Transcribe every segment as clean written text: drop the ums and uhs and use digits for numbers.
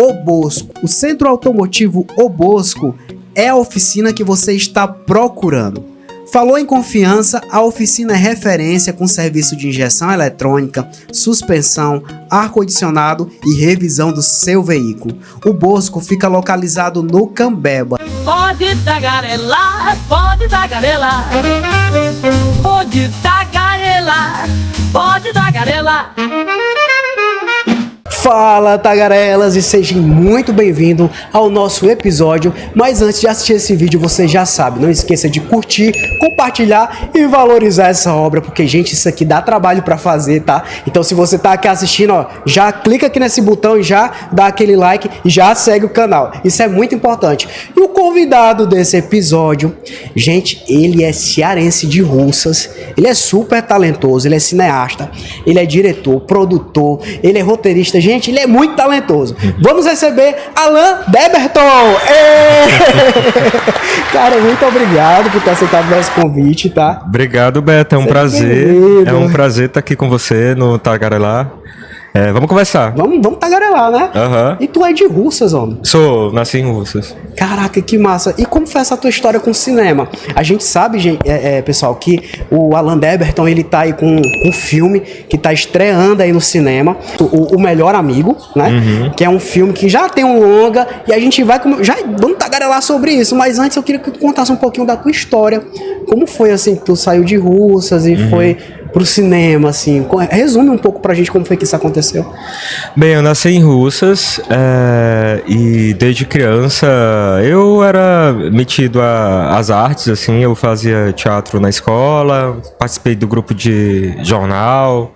O Bosco. O Centro Automotivo O Bosco é a oficina que você está procurando. Falou em confiança, a oficina é referência com serviço de injeção eletrônica, suspensão, ar-condicionado e revisão do seu veículo. O Bosco fica localizado no Cambeba. Pode tagarelar, pode tagarelar. Pode tagarelar, pode tagarelar. Fala, tagarelas, e sejam muito bem-vindos ao nosso episódio. Mas antes de assistir esse vídeo, você já sabe, não esqueça de curtir, compartilhar e valorizar essa obra, porque, gente, isso aqui dá trabalho pra fazer, tá? Então, se você tá aqui assistindo, ó, já clica aqui nesse botão e já dá aquele like e já segue o canal. Isso é muito importante. E o convidado desse episódio, gente, ele é cearense de Russas, ele é super talentoso, ele é cineasta, ele é diretor, produtor, ele é roteirista. Gente, ele é muito talentoso. Vamos receber Alan Deberton. Cara, muito obrigado por ter aceitado o nosso convite, tá? Obrigado, Beto. É um prazer. Querido. É um prazer estar aqui com você no Tagarelar. Vamos conversar. Vamos tagarelar, né? Aham. E tu é de Russas, homem? Nasci em Russas. Caraca, que massa. E como foi essa tua história com o cinema? A gente sabe, gente, pessoal, que o Alan Deberton, ele tá aí com um filme que tá estreando aí no cinema, o Melhor Amigo, né? Uhum. Que é um filme que já tem um longa, e a gente vai... vamos tagarelar sobre isso, mas antes eu queria que tu contasse um pouquinho da tua história. Como foi, assim, que tu saiu de Russas e foi pro cinema, assim? Resume um pouco pra gente como foi que isso aconteceu. Bem, eu nasci em Russas e desde criança eu era metido às artes, assim, eu fazia teatro na escola, participei do grupo de jornal,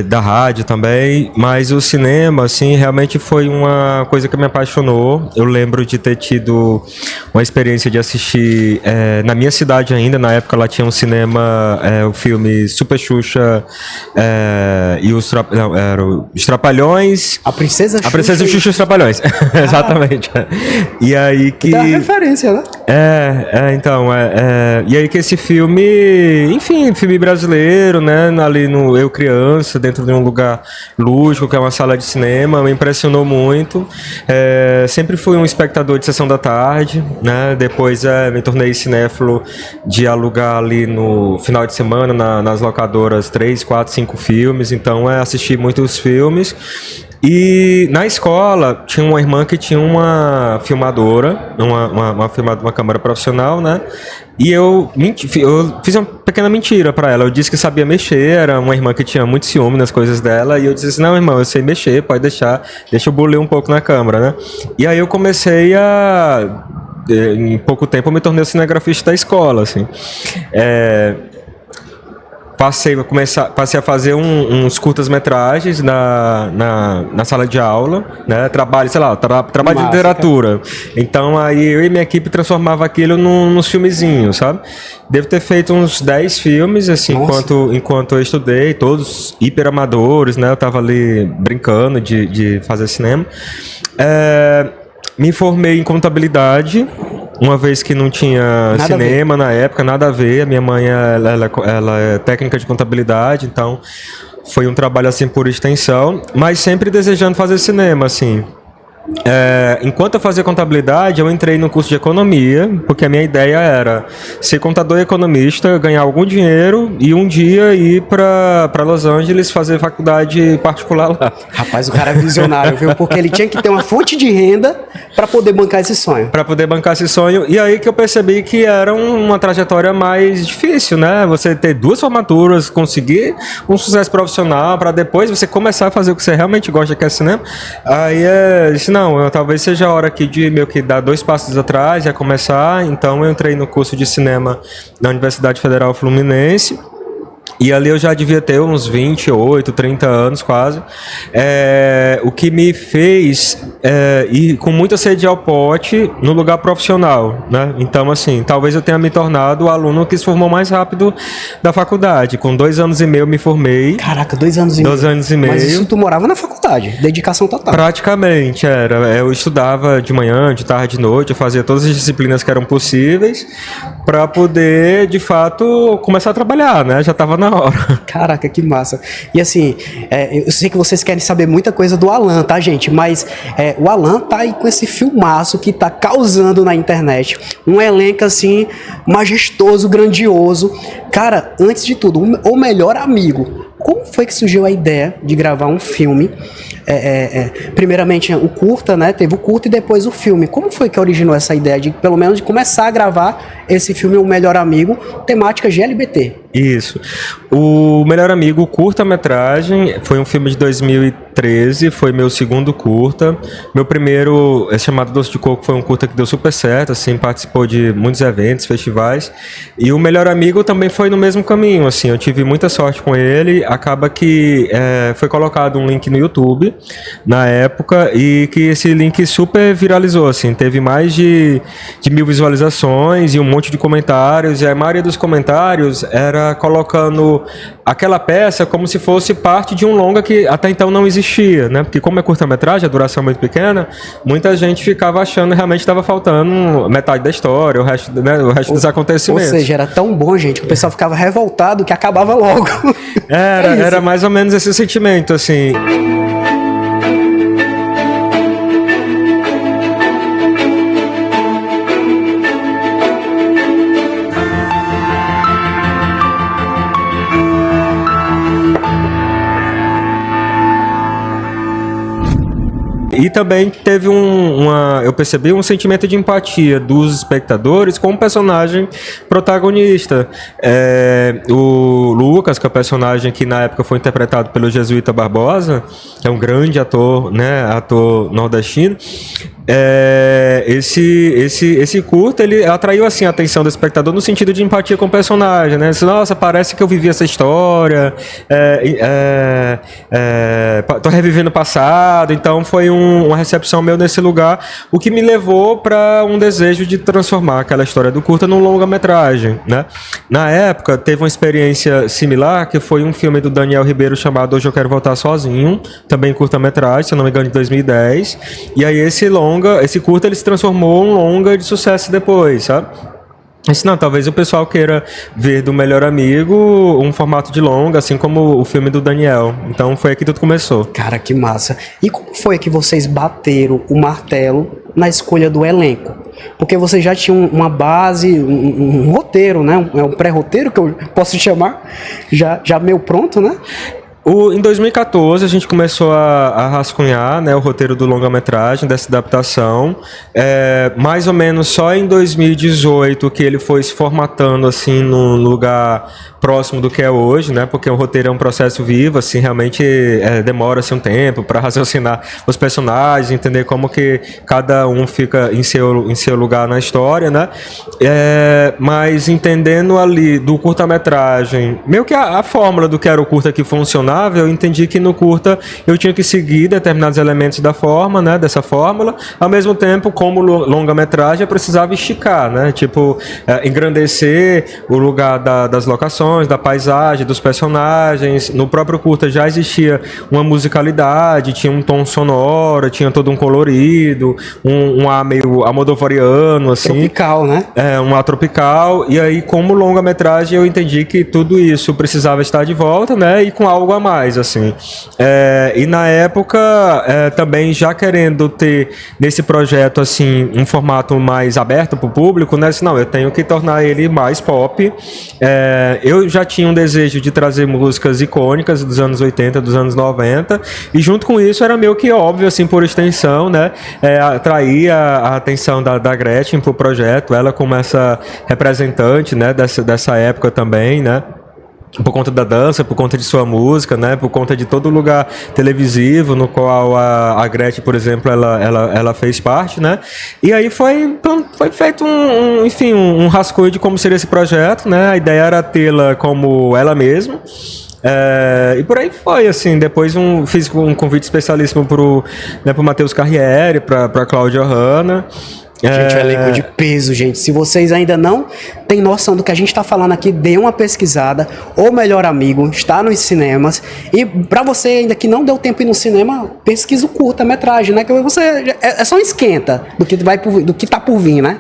da rádio também, mas o cinema, assim, realmente foi uma coisa que me apaixonou. Eu lembro de ter tido uma experiência de assistir na minha cidade ainda, na época lá tinha um cinema, o filme Super Xuxa e os Trapalhões. A Princesa Xuxa e os Trapalhões, exatamente. E aí que... Dá referência, né? Então, e aí que esse filme, enfim, filme brasileiro, né, ali no Eu Criança, dentro de um lugar lúdico, que é uma sala de cinema, me impressionou muito. Sempre fui um espectador de sessão da tarde, né? Depois me tornei cinéfilo de alugar ali no final de semana nas locadoras 3, 4, 5 filmes, então assisti muitos filmes. E na escola tinha uma irmã que tinha uma filmadora, uma câmera profissional, né? E eu fiz uma pequena mentira pra ela. Eu disse que sabia mexer, era uma irmã que tinha muito ciúme nas coisas dela. E eu disse assim, não, irmão, eu sei mexer, pode deixar, deixa eu bulir um pouco na câmera, né? E aí eu comecei em pouco tempo eu me tornei o cinegrafista da escola, assim. Passei a fazer uns curtas-metragens na sala de aula, né? Trabalho de literatura. Então, aí eu e minha equipe transformava aquilo nos filmezinhos, sabe? Devo ter feito uns 10 filmes, assim, enquanto eu estudei, todos hiper amadores, né? Eu tava ali brincando de fazer cinema. Me formei em contabilidade, uma vez que não tinha cinema na época, nada a ver. A minha mãe, ela é técnica de contabilidade, então foi um trabalho assim por extensão, mas sempre desejando fazer cinema, assim. Enquanto eu fazia contabilidade, eu entrei no curso de economia, porque a minha ideia era ser contador e economista, ganhar algum dinheiro e um dia ir para Los Angeles fazer faculdade particular lá. Rapaz, o cara é visionário, viu? Porque ele tinha que ter uma fonte de renda para poder bancar esse sonho. E aí que eu percebi que era uma trajetória mais difícil, né? Você ter 2 formaturas, conseguir um sucesso profissional para depois você começar a fazer o que você realmente gosta, que é cinema. Aí talvez seja a hora aqui de meio que dar 2 passos atrás e começar. Então eu entrei no curso de cinema da Universidade Federal Fluminense. E ali eu já devia ter uns 28, 30 anos quase. O que me fez ir com muita sede ao pote no lugar profissional, né? Então, assim, talvez eu tenha me tornado o aluno que se formou mais rápido da faculdade. Com 2 anos e meio eu me formei. Caraca, 2 anos e meio. 2 anos e meio. Mas isso tu morava na faculdade, dedicação total. Praticamente, era. Eu estudava de manhã, de tarde, de noite, eu fazia todas as disciplinas que eram possíveis para poder, de fato, começar a trabalhar, né? Já estava na hora. Caraca, que massa. E assim, eu sei que vocês querem saber muita coisa do Alan, tá, gente? Mas o Alan tá aí com esse filmaço que tá causando na internet. Um elenco, assim, majestoso, grandioso. Cara, antes de tudo, o melhor amigo. Como foi que surgiu a ideia de gravar um filme? Primeiramente o curta, né? Teve o curta e depois o filme. Como foi que originou essa ideia de, pelo menos, de começar a gravar esse filme, O Melhor Amigo, temática GLBT? Isso. O Melhor Amigo, curta-metragem, foi um filme de 2013, foi meu segundo curta. Meu primeiro, chamado Doce de Coco, foi um curta que deu super certo, assim, participou de muitos eventos, festivais. E o Melhor Amigo também foi no mesmo caminho, assim, eu tive muita sorte com ele. Acaba que foi colocado um link no YouTube, na época, e que esse link super viralizou, assim, teve mais de 1.000 visualizações e um monte de comentários, e a maioria dos comentários era colocando aquela peça como se fosse parte de um longa que até então não existia, né? Porque como é curta-metragem, a duração é muito pequena, muita gente ficava achando que realmente estava faltando metade da história, o resto, né, dos acontecimentos. Ou seja, era tão bom, gente, que o pessoal ficava revoltado que acabava logo. Era mais ou menos esse sentimento, assim. E também teve eu percebi um sentimento de empatia dos espectadores com o personagem protagonista. O Lucas, que é o personagem que na época foi interpretado pelo Jesuíta Barbosa, que é um grande ator, né, ator nordestino. Esse curta, ele atraiu assim a atenção do espectador no sentido de empatia com o personagem, né? Nossa, parece que eu vivi essa história, tô revivendo o passado. Então foi uma recepção meu nesse lugar, o que me levou para um desejo de transformar aquela história do curta num longa-metragem, né? Na época teve uma experiência similar, que foi um filme do Daniel Ribeiro chamado Hoje Eu Quero Voltar Sozinho, também curta-metragem, se eu não me engano, de 2010. E aí esse curta, ele se transformou em um longa de sucesso depois, sabe? Mas não, talvez o pessoal queira ver do Melhor Amigo um formato de longa, assim como o filme do Daniel. Então foi aí que tudo começou. Cara, que massa. E como foi que vocês bateram o martelo na escolha do elenco? Porque vocês já tinham uma base, um roteiro, né? Um pré-roteiro, que eu posso chamar, já meio pronto, né? Em 2014 a gente começou a rascunhar, né, o roteiro do longa-metragem, dessa adaptação. Mais ou menos só em 2018 que ele foi se formatando assim num lugar próximo do que é hoje, né? Porque o roteiro é um processo vivo, assim, realmente demora-se um tempo para raciocinar os personagens, entender como que cada um fica em seu lugar na história, né? Mas entendendo ali do curta-metragem, meio que a fórmula do que era o curta que funcionava, eu entendi que no curta eu tinha que seguir determinados elementos da forma, né? Dessa fórmula, ao mesmo tempo, como longa-metragem, eu precisava esticar, né? Tipo, engrandecer o lugar das locações, da paisagem, dos personagens. No próprio curta já existia uma musicalidade, tinha um tom sonoro, tinha todo um colorido, um ar meio almodovariano, assim. Tropical, né? Um ar tropical. E aí, como longa-metragem, eu entendi que tudo isso precisava estar de volta, né? E com algo a mais, assim. E na época, também já querendo ter nesse projeto, assim, um formato mais aberto para o público, né? Assim, não, eu tenho que tornar ele mais pop. Eu já tinha um desejo de trazer músicas icônicas dos anos 80, dos anos 90, e junto com isso era meio que óbvio, assim, por extensão, né, atrair a atenção da Gretchen pro projeto, ela como essa representante, né, dessa época também, né, por conta da dança, por conta de sua música, né, por conta de todo lugar televisivo no qual a Gretchen, por exemplo, ela fez parte, né, e aí foi feito um rascunho de como seria esse projeto, né, a ideia era tê-la como ela mesma. E por aí foi, assim, depois fiz um convite especialíssimo pro Matheus Carriere, pra Cláudia Hanna. Gente, o elenco de peso, gente. Se vocês ainda não têm noção do que a gente está falando aqui, dê uma pesquisada. O Melhor Amigo está nos cinemas. E para você ainda que não deu tempo ir no cinema, pesquisa o curta-metragem, né? Que você é só um esquenta do que tá por vir, né?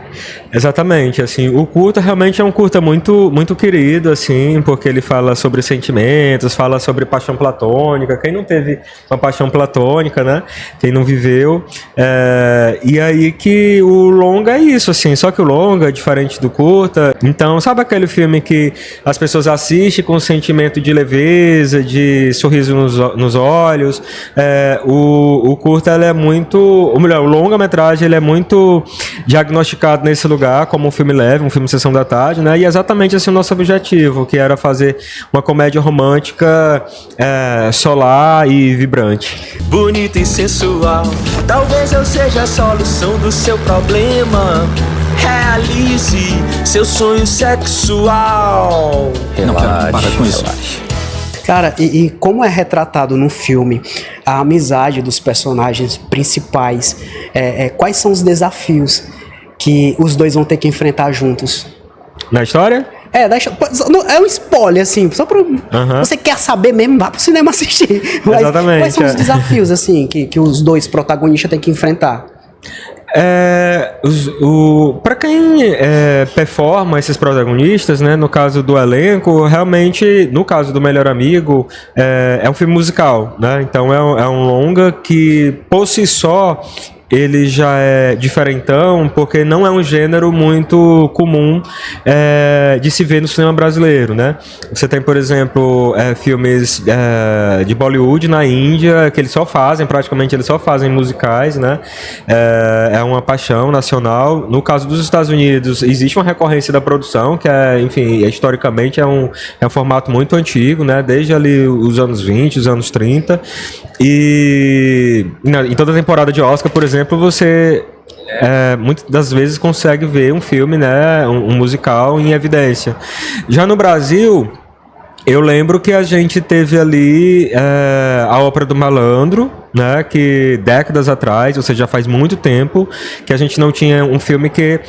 Exatamente, assim, o curta realmente é um curta muito, muito querido, assim, porque ele fala sobre sentimentos, fala sobre paixão platônica, quem não teve uma paixão platônica, né, quem não viveu, e aí que o longa é isso, assim, só que o longa é diferente do curta, então, sabe aquele filme que as pessoas assistem com um sentimento de leveza, de sorriso nos olhos, o curta, ele é muito, ou melhor, o longa-metragem, ele é muito diagnosticado nesse lugar como um filme leve, um filme Sessão da Tarde, né? E exatamente esse é o nosso objetivo, que era fazer uma comédia romântica solar e vibrante. Bonita e sensual, talvez eu seja a solução do seu problema. Realize seu sonho sexual. Relaxe, para com isso. Cara, e como é retratado no filme a amizade dos personagens principais, quais são os desafios que os dois vão ter que enfrentar juntos? Na história? É um spoiler, assim, só pra... Você quer saber mesmo, vá pro cinema assistir. Mas exatamente. Quais são os desafios, assim, que os dois protagonistas têm que enfrentar? Para quem performa esses protagonistas, né, no caso do elenco, realmente, no caso do Melhor Amigo, é um filme musical, né? Então é um longa que, por si só, ele já é diferentão, porque não é um gênero muito comum de se ver no cinema brasileiro, né? Você tem, por exemplo, filmes de Bollywood na Índia, que praticamente eles só fazem musicais, né? É uma paixão nacional. No caso dos Estados Unidos, existe uma recorrência da produção, que enfim, historicamente é um formato muito antigo, né? Desde ali os anos 20, os anos 30. E em toda a temporada de Oscar, por exemplo, você muitas das vezes consegue ver um filme, né, um musical em evidência. Já no Brasil, eu lembro que a gente teve ali a Ópera do Malandro, né, que décadas atrás, ou seja, já faz muito tempo, que a gente não tinha um filme que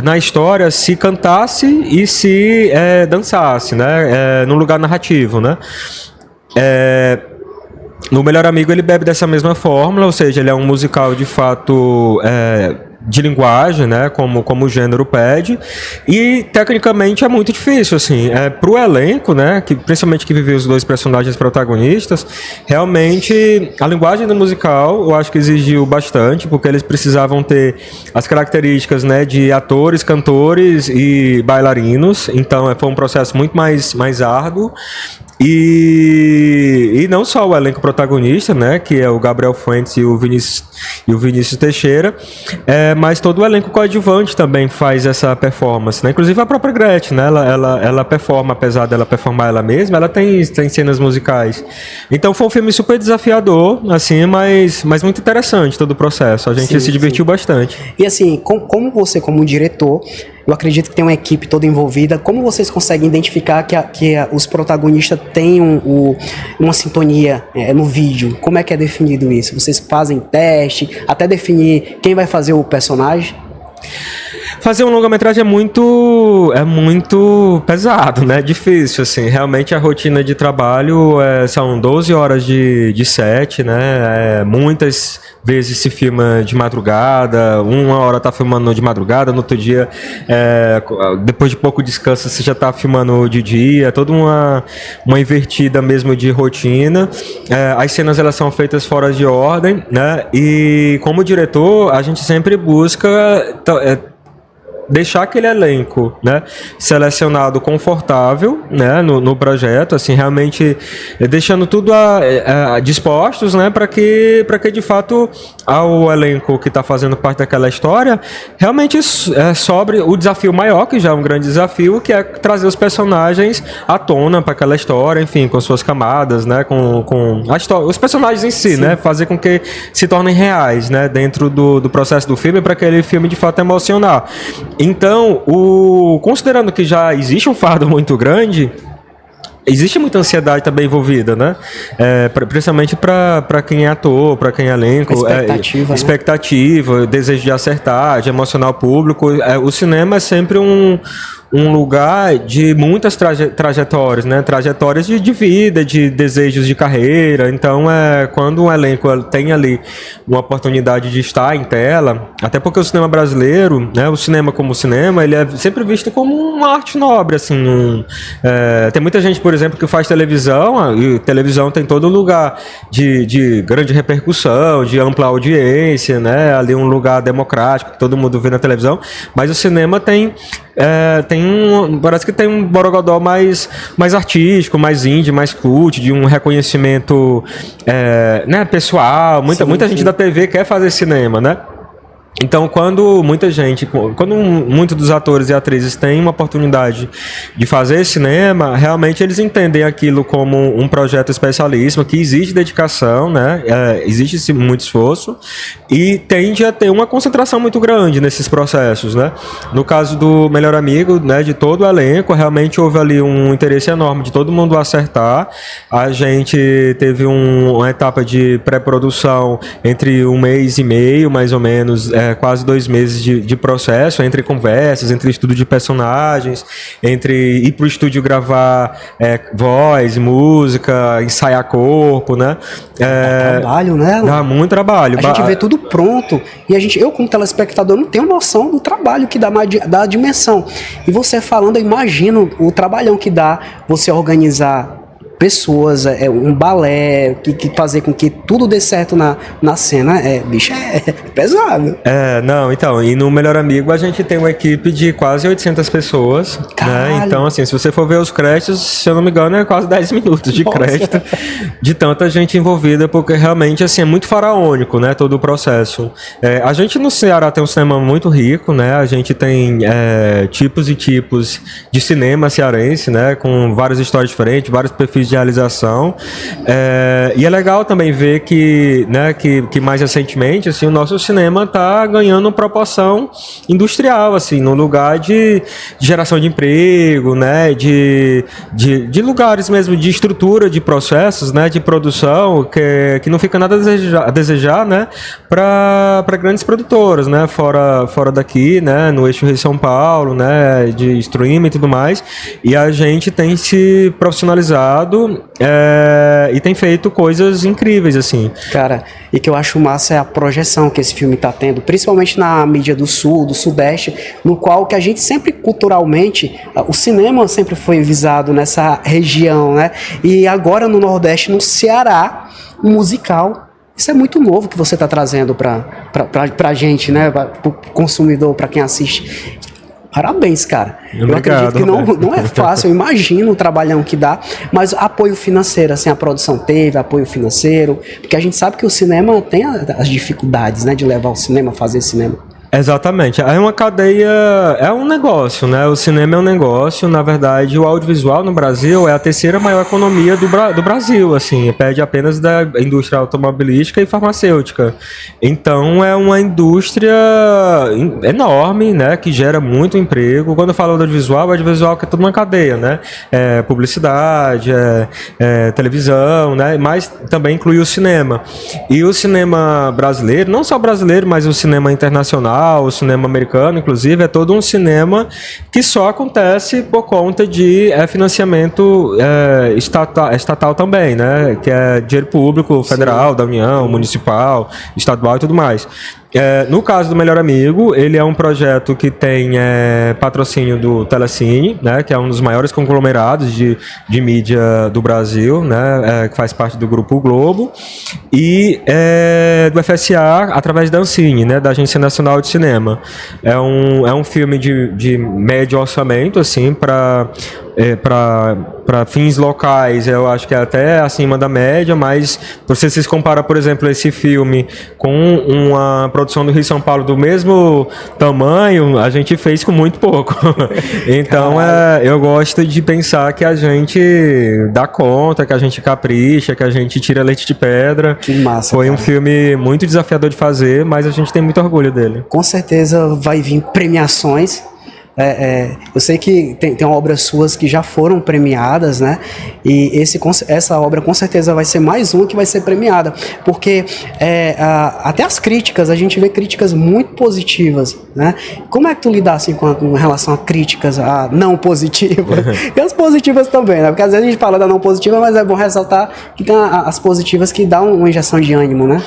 na história se cantasse e se dançasse, né, num lugar narrativo, né. No Melhor Amigo ele bebe dessa mesma fórmula, ou seja, ele é um musical de fato de linguagem, né, como o gênero pede, e tecnicamente é muito difícil, assim, pro elenco, né, principalmente que vive os dois personagens protagonistas, realmente a linguagem do musical eu acho que exigiu bastante, porque eles precisavam ter as características, né, de atores, cantores e bailarinos, então foi um processo muito mais árduo. E não só o elenco protagonista, né, que é o Gabriel Fuentes e o Vinícius Teixeira, mas todo o elenco coadjuvante também faz essa performance, né? Inclusive a própria Gretchen, né, ela performa, apesar dela performar ela mesma, ela tem cenas musicais. Então foi um filme super desafiador, assim, mas muito interessante todo o processo. A gente se divertiu bastante. E assim, como você, como diretor, eu acredito que tem uma equipe toda envolvida. Como vocês conseguem identificar que os protagonistas têm uma sintonia no vídeo? Como é que é definido isso? Vocês fazem teste, até definir quem vai fazer o personagem? Fazer um longa-metragem é muito pesado, né? Difícil, assim. Realmente a rotina de trabalho são 12 horas de set, né? Muitas vezes se filma de madrugada, uma hora tá filmando de madrugada, no outro dia, depois de pouco descanso, você já tá filmando de dia, toda uma invertida mesmo de rotina. As cenas, elas são feitas fora de ordem, né? E como diretor, a gente sempre busca deixar aquele elenco, né, selecionado, confortável, né, no projeto, assim, realmente deixando tudo dispostos, né, para que de fato ao elenco que está fazendo parte daquela história realmente sobre o desafio maior, que já é um grande desafio, que é trazer os personagens à tona para aquela história, enfim, com suas camadas, né, com a história, os personagens em si, né, fazer com que se tornem reais, né, dentro do processo do filme, para aquele filme de fato emocionar. Então, considerando que já existe um fardo muito grande, existe muita ansiedade também envolvida, né? Principalmente para quem é ator, para quem é elenco. Expectativa, desejo de acertar, de emocionar o público. O cinema é sempre um um lugar de muitas trajetórias, né? Trajetórias de vida, de desejos de carreira. Então, quando um elenco tem ali uma oportunidade de estar em tela, até porque o cinema brasileiro, né? O cinema como cinema, ele é sempre visto como uma arte nobre, assim. Tem muita gente, por exemplo, que faz televisão, e televisão tem todo lugar de grande repercussão, de ampla audiência, né? Ali um lugar democrático, que todo mundo vê na televisão, mas o cinema parece que tem um borogodó mais artístico, mais indie, mais cult, de um reconhecimento né, pessoal. Muita gente da TV quer fazer cinema, né? Então, quando muitos dos atores e atrizes têm uma oportunidade de fazer cinema, realmente eles entendem aquilo como um projeto especialíssimo, que exige dedicação, né? Existe muito esforço e tende a ter uma concentração muito grande nesses processos, né? No caso do Melhor Amigo, né, de todo o elenco, realmente houve ali um interesse enorme de todo mundo acertar. A gente teve uma etapa de pré-produção entre 1 mês e meio, mais ou menos, quase 2 meses de processo, entre conversas, entre estudo de personagens, entre ir pro estúdio gravar voz, música, ensaiar corpo, né? Dá trabalho, né? Dá muito trabalho. A gente vê tudo pronto e eu como telespectador não tenho noção do trabalho que dá, da dimensão. E você falando, eu imagino o trabalhão que dá você organizar pessoas, um balé, que fazer com que tudo dê certo na cena, bicho, é pesado. Não, então, e no Melhor Amigo a gente tem uma equipe de quase 800 pessoas, né? Então, assim, se você for ver os créditos, se eu não me engano, é quase 10 minutos de crédito, de tanta gente envolvida, porque realmente, assim, é muito faraônico, né, todo o processo. A gente no Ceará tem um cinema muito rico, né? A gente tem tipos e tipos de cinema cearense, né, com várias histórias diferentes, vários perfis de realização, e é legal também ver que mais recentemente, assim, o nosso cinema está ganhando proporção industrial, assim, no lugar de geração de emprego, né, de lugares mesmo, de estrutura de processos, né, de produção, que não fica nada a desejar, né, para grandes produtoras, né, fora daqui, né, no eixo Rio-São Paulo, né, de streaming e tudo mais, e a gente tem se profissionalizado e tem feito coisas incríveis, assim. Cara, e que eu acho massa é a projeção que esse filme tá tendo, principalmente na mídia do Sul, do Sudeste, no qual que a gente sempre, culturalmente, o cinema sempre foi visado nessa região, né? E agora no Nordeste, no Ceará, um musical. Isso é muito novo que você tá trazendo pra gente, né? Pro consumidor, pra quem assiste. Parabéns, cara. Obrigado, eu acredito que não é fácil, eu imagino o trabalhão que dá, mas apoio financeiro, assim, a produção teve apoio financeiro, porque a gente sabe que o cinema tem as dificuldades, né, de levar o cinema, fazer cinema. Exatamente. É uma cadeia, é um negócio, né? O cinema é um negócio. Na verdade, o audiovisual no Brasil é a terceira maior economia do Brasil, assim, perde apenas da indústria automobilística e farmacêutica. Então, é uma indústria enorme, né? Que gera muito emprego. Quando eu falo do audiovisual que é toda uma cadeia, né? Publicidade, televisão, né? Mas também inclui o cinema. E o cinema brasileiro, não só brasileiro, mas o cinema internacional, o cinema americano, inclusive, é todo um cinema que só acontece por conta de financiamento estatal também, né? Que é dinheiro público, federal, da União, municipal, estadual e tudo mais. No caso do Melhor Amigo, ele é um projeto que tem patrocínio do Telecine, né, que é um dos maiores conglomerados de mídia do Brasil, né, que faz parte do Grupo Globo, e do FSA através da Ancine, né, da Agência Nacional de Cinema. É um filme de médio orçamento, assim, para fins locais, eu acho que é até acima da média, mas se vocês comparam, por exemplo, esse filme com uma produção do Rio São Paulo do mesmo tamanho, a gente fez com muito pouco. Então, eu gosto de pensar que a gente dá conta, que a gente capricha, que a gente tira leite de pedra. Que massa, Foi um cara. filme muito desafiador de fazer, mas a gente tem muito orgulho dele. Com certeza vai vir premiações. Eu sei que tem obras suas que já foram premiadas, né? E essa obra com certeza vai ser mais uma que vai ser premiada, porque até as críticas, a gente vê críticas muito positivas, né? Como é que tu lida assim com relação a críticas não positivas? E as positivas também, né? Porque às vezes a gente fala da não positiva, mas é bom ressaltar que tem as positivas que dão uma injeção de ânimo, né?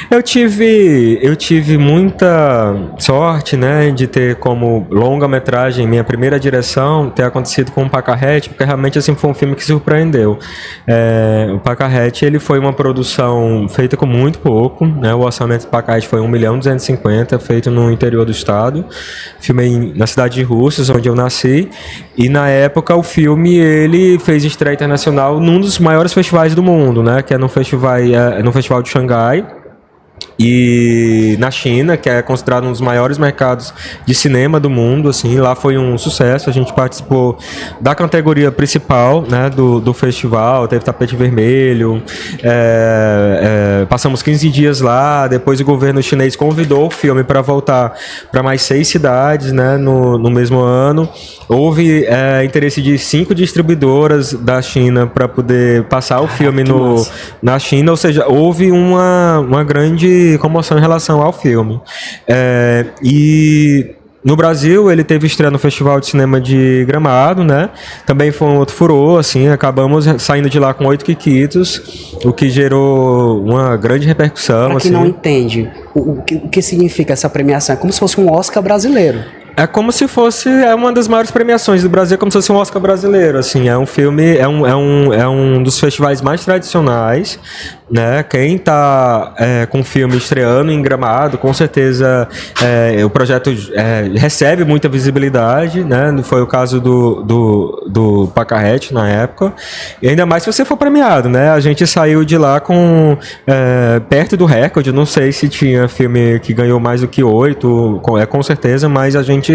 Eu tive muita sorte, né, de ter como longa-metragem, minha primeira direção, ter acontecido com o Pacarrete, porque realmente assim, foi um filme que surpreendeu. O Pacarrete, ele foi uma produção feita com muito pouco, né, o orçamento do Pacarrete foi 1.250.000, feito no interior do estado. Filmei na cidade de Russas, onde eu nasci, e na época o filme, ele fez estreia internacional num dos maiores festivais do mundo, né, que é no Festival de Xangai, e na China, que é considerado um dos maiores mercados de cinema do mundo, assim, lá foi um sucesso. A gente participou da categoria principal, né, do festival, teve tapete vermelho, passamos 15 dias lá. Depois o governo chinês convidou o filme para voltar para mais 6 cidades, né, no mesmo ano. Houve interesse de 5 distribuidoras da China para poder passar o filme na China, ou seja, houve uma grande comoção em relação ao filme. E no Brasil, ele teve estreia no Festival de Cinema de Gramado, né? Também foi um outro furor, assim, acabamos saindo de lá com 8 quiquitos, o que gerou uma grande repercussão. Para quem não entende, o que significa essa premiação? É como se fosse um Oscar brasileiro. É como se fosse uma das maiores premiações do Brasil, como se fosse um Oscar brasileiro, assim, é um filme, é um dos festivais mais tradicionais, né? Quem tá com o filme estreando em Gramado, com certeza o projeto recebe muita visibilidade, né? Foi o caso do Pacarrete na época, e ainda mais se você for premiado, né? A gente saiu de lá com perto do recorde, não sei se tinha filme que ganhou mais do que 8, com certeza, mas a gente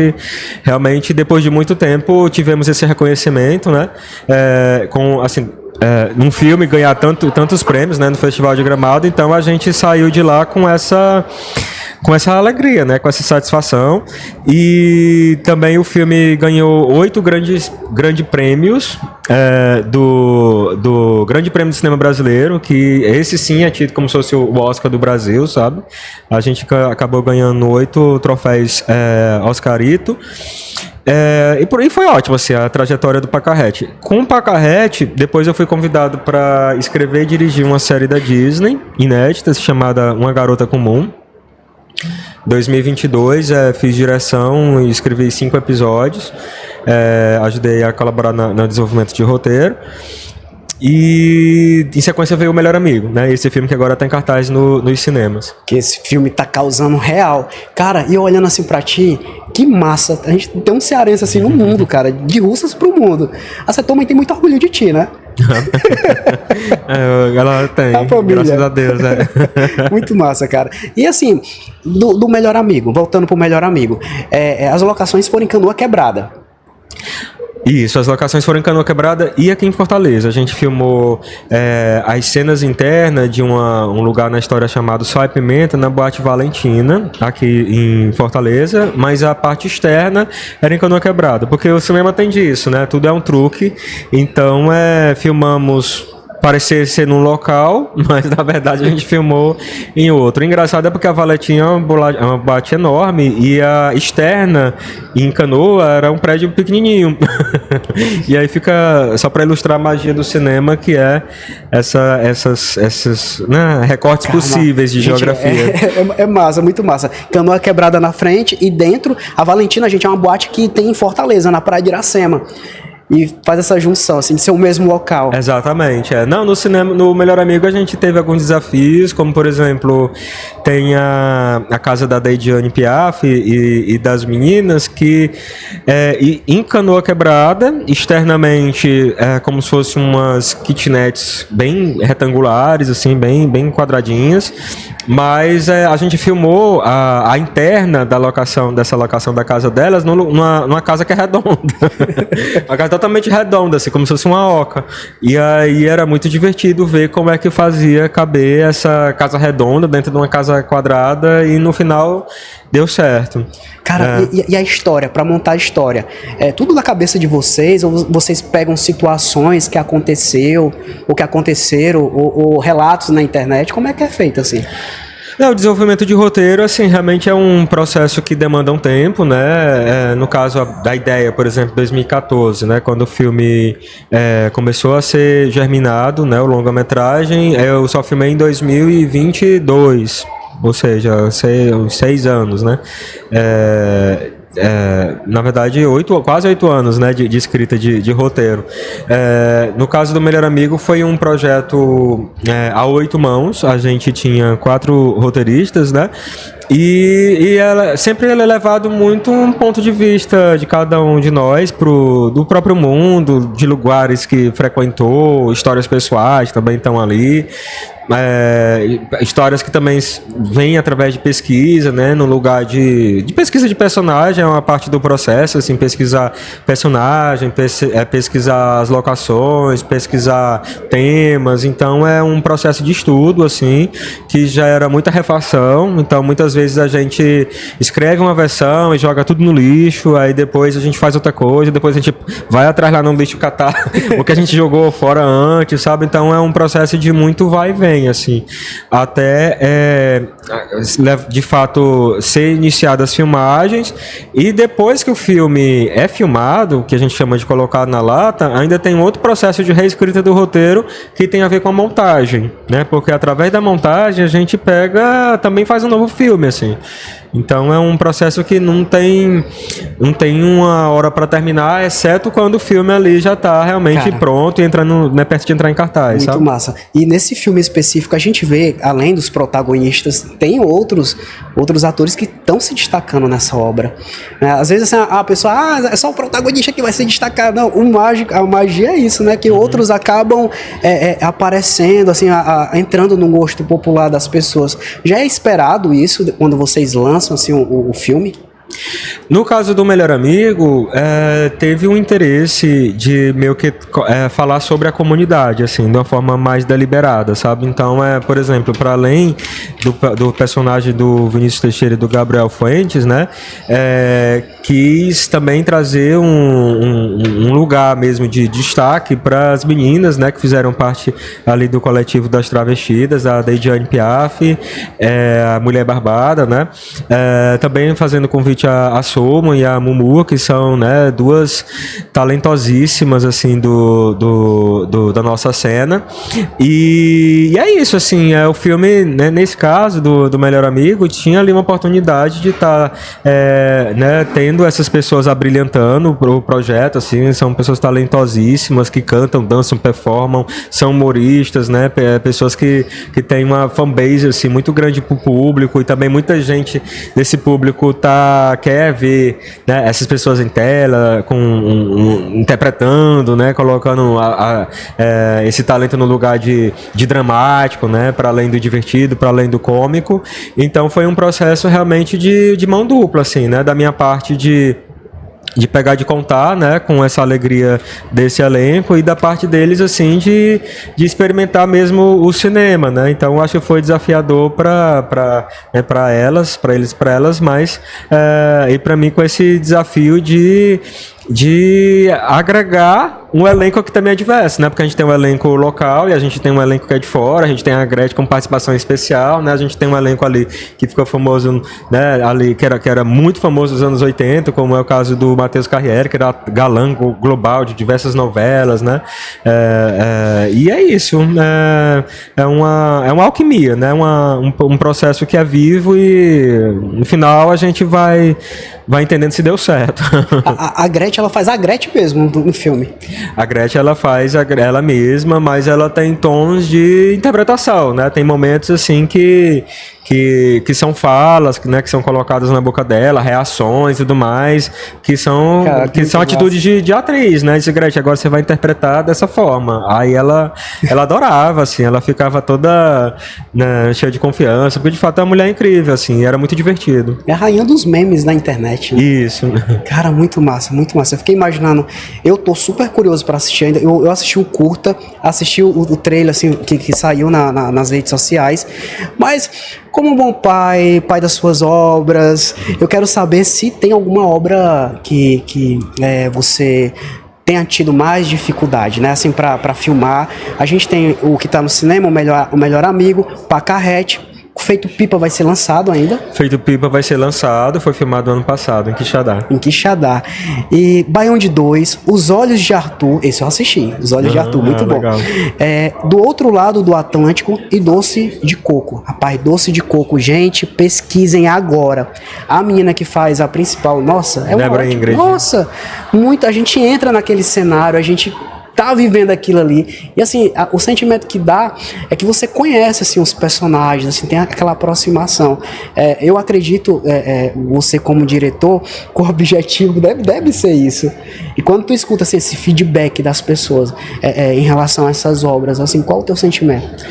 realmente, depois de muito tempo, tivemos esse reconhecimento, né? Num filme ganhar tantos prêmios, né, no Festival de Gramado. Então a gente saiu de lá com essa alegria, né, com essa satisfação. E também o filme ganhou 8 grandes prêmios do Grande Prêmio de Cinema Brasileiro, que esse sim é tido como se fosse o Oscar do Brasil, sabe? A gente acabou ganhando 8 troféus Oscarito. E por aí foi ótimo, assim, a trajetória do Pacarrete. Com o Pacarrete, depois eu fui convidado para escrever e dirigir uma série da Disney, inédita, chamada Uma Garota Comum. 2022, fiz direção e escrevi 5 episódios, ajudei a colaborar no desenvolvimento de roteiro. E em sequência veio O Melhor Amigo, né? Esse filme que agora tá em cartaz nos cinemas. Que esse filme tá causando real. Cara, e olhando assim pra ti, que massa. A gente tem um cearense assim no mundo, cara. De Russas pro mundo. A sua mãe tem muito orgulho de ti, né? Ela tem, graças a Deus. Muito massa, cara. E assim, do Melhor Amigo, voltando pro Melhor Amigo, as locações foram em Canoa Quebrada. Isso, as locações foram em Canoa Quebrada e aqui em Fortaleza. A gente filmou as cenas internas de um lugar na história chamado Sal e Pimenta, na Boate Valentina, aqui em Fortaleza, mas a parte externa era em Canoa Quebrada, porque o cinema tem disso, né? Tudo é um truque. Então, filmamos parecer ser num local, mas na verdade a gente filmou em outro. O engraçado é porque a Valentina é uma boate enorme e a externa em Canoa era um prédio pequenininho. E aí fica, só para ilustrar a magia do cinema, que é essas recortes possíveis de geografia. É massa, muito massa. Canoa Quebrada na frente e dentro, a Valentina, gente, é uma boate que tem em Fortaleza, na Praia de Iracema. E faz essa junção, assim, de ser o mesmo local. Exatamente, Não, no cinema, no Melhor Amigo a gente teve alguns desafios, como por exemplo, tem a casa da Deidiane Piaf e das meninas, que em Canoa Quebrada, externamente, como se fossem umas kitnets bem retangulares, assim, bem quadradinhas, mas a gente filmou a interna dessa locação da casa delas numa casa que é redonda. Uma casa totalmente redonda, assim, como se fosse uma oca. E aí era muito divertido ver como é que fazia caber essa casa redonda dentro de uma casa quadrada e no final deu certo. Cara, e a história, pra montar a história, é tudo na cabeça de vocês, ou vocês pegam situações que aconteceu, ou que aconteceram, ou relatos na internet, como é que é feito assim? O desenvolvimento de roteiro, assim, realmente é um processo que demanda um tempo, né? No caso da ideia, por exemplo, 2014, né? Quando o filme começou a ser germinado, né? O longa-metragem, eu só filmei em 2022, ou seja, 6 anos, né? Na verdade, quase 8 anos, né, de escrita de roteiro. No caso do Melhor Amigo, foi um projeto a 8 mãos. A gente tinha 4 roteiristas, né? E sempre ele é levado muito um ponto de vista de cada um de nós do próprio mundo, de lugares que frequentou, histórias pessoais também estão ali. Histórias que também vêm através de pesquisa, né, no lugar de pesquisa de personagem, é uma parte do processo, assim, pesquisar personagem, pesquisar as locações, pesquisar temas, então é um processo de estudo, assim, que já era muita refação, então muitas vezes a gente escreve uma versão e joga tudo no lixo, aí depois a gente faz outra coisa, depois a gente vai atrás lá no lixo catar o que a gente jogou fora antes, sabe, então é um processo de muito vai e vem, assim, até de fato ser iniciadas as filmagens, e depois que o filme é filmado, que a gente chama de colocar na lata, ainda tem outro processo de reescrita do roteiro que tem a ver com a montagem, né? Porque através da montagem a gente também faz um novo filme, assim. Então é um processo que não tem uma hora para terminar, exceto quando o filme ali já tá realmente pronto e entrando, né, perto de entrar em cartaz. Muito massa. E nesse filme específico a gente vê, além dos protagonistas, tem outros atores que estão se destacando nessa obra. Às vezes assim, a pessoa, é só o protagonista que vai se destacar. Não, a magia é isso, né? Que outros acabam aparecendo, assim, entrando no gosto popular das pessoas. Já é esperado isso quando vocês lançam assim, o filme? No caso do Melhor Amigo, teve um interesse de meio que falar sobre a comunidade, assim, de uma forma mais deliberada, sabe? Então, por exemplo, para além do personagem do Vinícius Teixeira e do Gabriel Fuentes, né, quis também trazer um lugar mesmo de destaque para as meninas, né, que fizeram parte ali do coletivo das travestidas, a Deidiane Piaf, a Mulher Barbada, né, também fazendo convite a Somo e a Mumu, que são, né, duas talentosíssimas, assim, da nossa cena. E é isso, assim, o filme, né, nesse caso do Melhor Amigo, tinha ali uma oportunidade de estar né, tendo essas pessoas abrilhantando o projeto, assim, são pessoas talentosíssimas, que cantam, dançam, performam, são humoristas, né, pessoas que têm uma fanbase, assim, muito grande pro público, e também muita gente desse público quer ver, né, essas pessoas em tela, interpretando, né, colocando esse talento no lugar de dramático, né, para além do divertido, para além do cômico. Então foi um processo realmente de mão dupla, assim, né, da minha parte de pegar, de contar, né, com essa alegria desse elenco, e da parte deles, assim, de experimentar mesmo o cinema, né. Então acho que foi desafiador para elas, mas e para mim com esse desafio de agregar um elenco que também é diverso, né? Porque a gente tem um elenco local e a gente tem um elenco que é de fora, a gente tem a Gretchen com participação especial, né? A gente tem um elenco ali que ficou famoso, né? Ali, que era muito famoso nos anos 80, como é o caso do Matheus Carriere, que era galã global de diversas novelas, né? E é isso, é uma alquimia, né? Um processo que é vivo, e no final a gente vai entendendo se deu certo. A Gretchen, ela faz a Gretchen mesmo no filme. A Gretchen, ela faz ela mesma, mas ela tem tons de interpretação, né? Tem momentos, assim, que que são falas, né, que são colocadas na boca dela, reações e tudo mais, que são, Cara, que são atitudes de atriz, né? Disse, Gretchen, agora você vai interpretar dessa forma. Aí ela adorava, assim, ela ficava toda, né, cheia de confiança, porque de fato é uma mulher incrível, assim, era muito divertido. É a rainha dos memes na internet, né? Isso. Cara, muito massa, muito massa. Eu fiquei imaginando, eu tô super curioso pra assistir ainda. Eu assisti o curta, assisti o trailer assim, que saiu nas redes sociais. Mas, como um bom pai das suas obras, eu quero saber se tem alguma obra que você tenha tido mais dificuldade, né? Assim, pra filmar. A gente tem o que tá no cinema, o melhor amigo, Pacarrete. Feito Pipa vai ser lançado ainda. Feito Pipa vai ser lançado, foi filmado ano passado, em Quixadá. Em Quixadá. E Baião de 2, Os Olhos de Arthur, esse eu assisti, Os Olhos de Arthur, muito bom. Legal. Do Outro Lado do Atlântico e Doce de Coco. Rapaz, Doce de Coco, gente, pesquisem agora. A menina que faz a principal, nossa, é uma Débora ótima, Ingrid. nossa, a gente entra naquele cenário, a gente tá vivendo aquilo ali, e assim, o sentimento que dá é que você conhece, assim, os personagens, assim, tem aquela aproximação. Eu acredito, você como diretor, com o objetivo deve ser isso. E quando tu escuta, assim, esse feedback das pessoas em relação a essas obras, assim, qual o teu sentimento?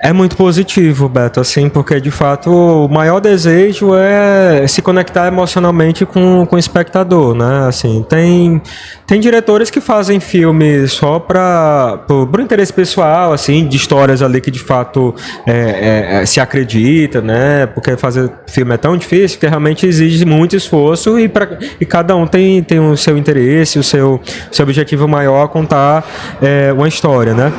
É muito positivo, Beto, assim, porque de fato o maior desejo é se conectar emocionalmente com o espectador, né? Assim, tem diretores que fazem filmes só por interesse pessoal, assim, de histórias ali que de fato se acredita, né? Porque fazer filme é tão difícil que realmente exige muito esforço e cada um tem o seu interesse, o seu objetivo maior a contar uma história, né?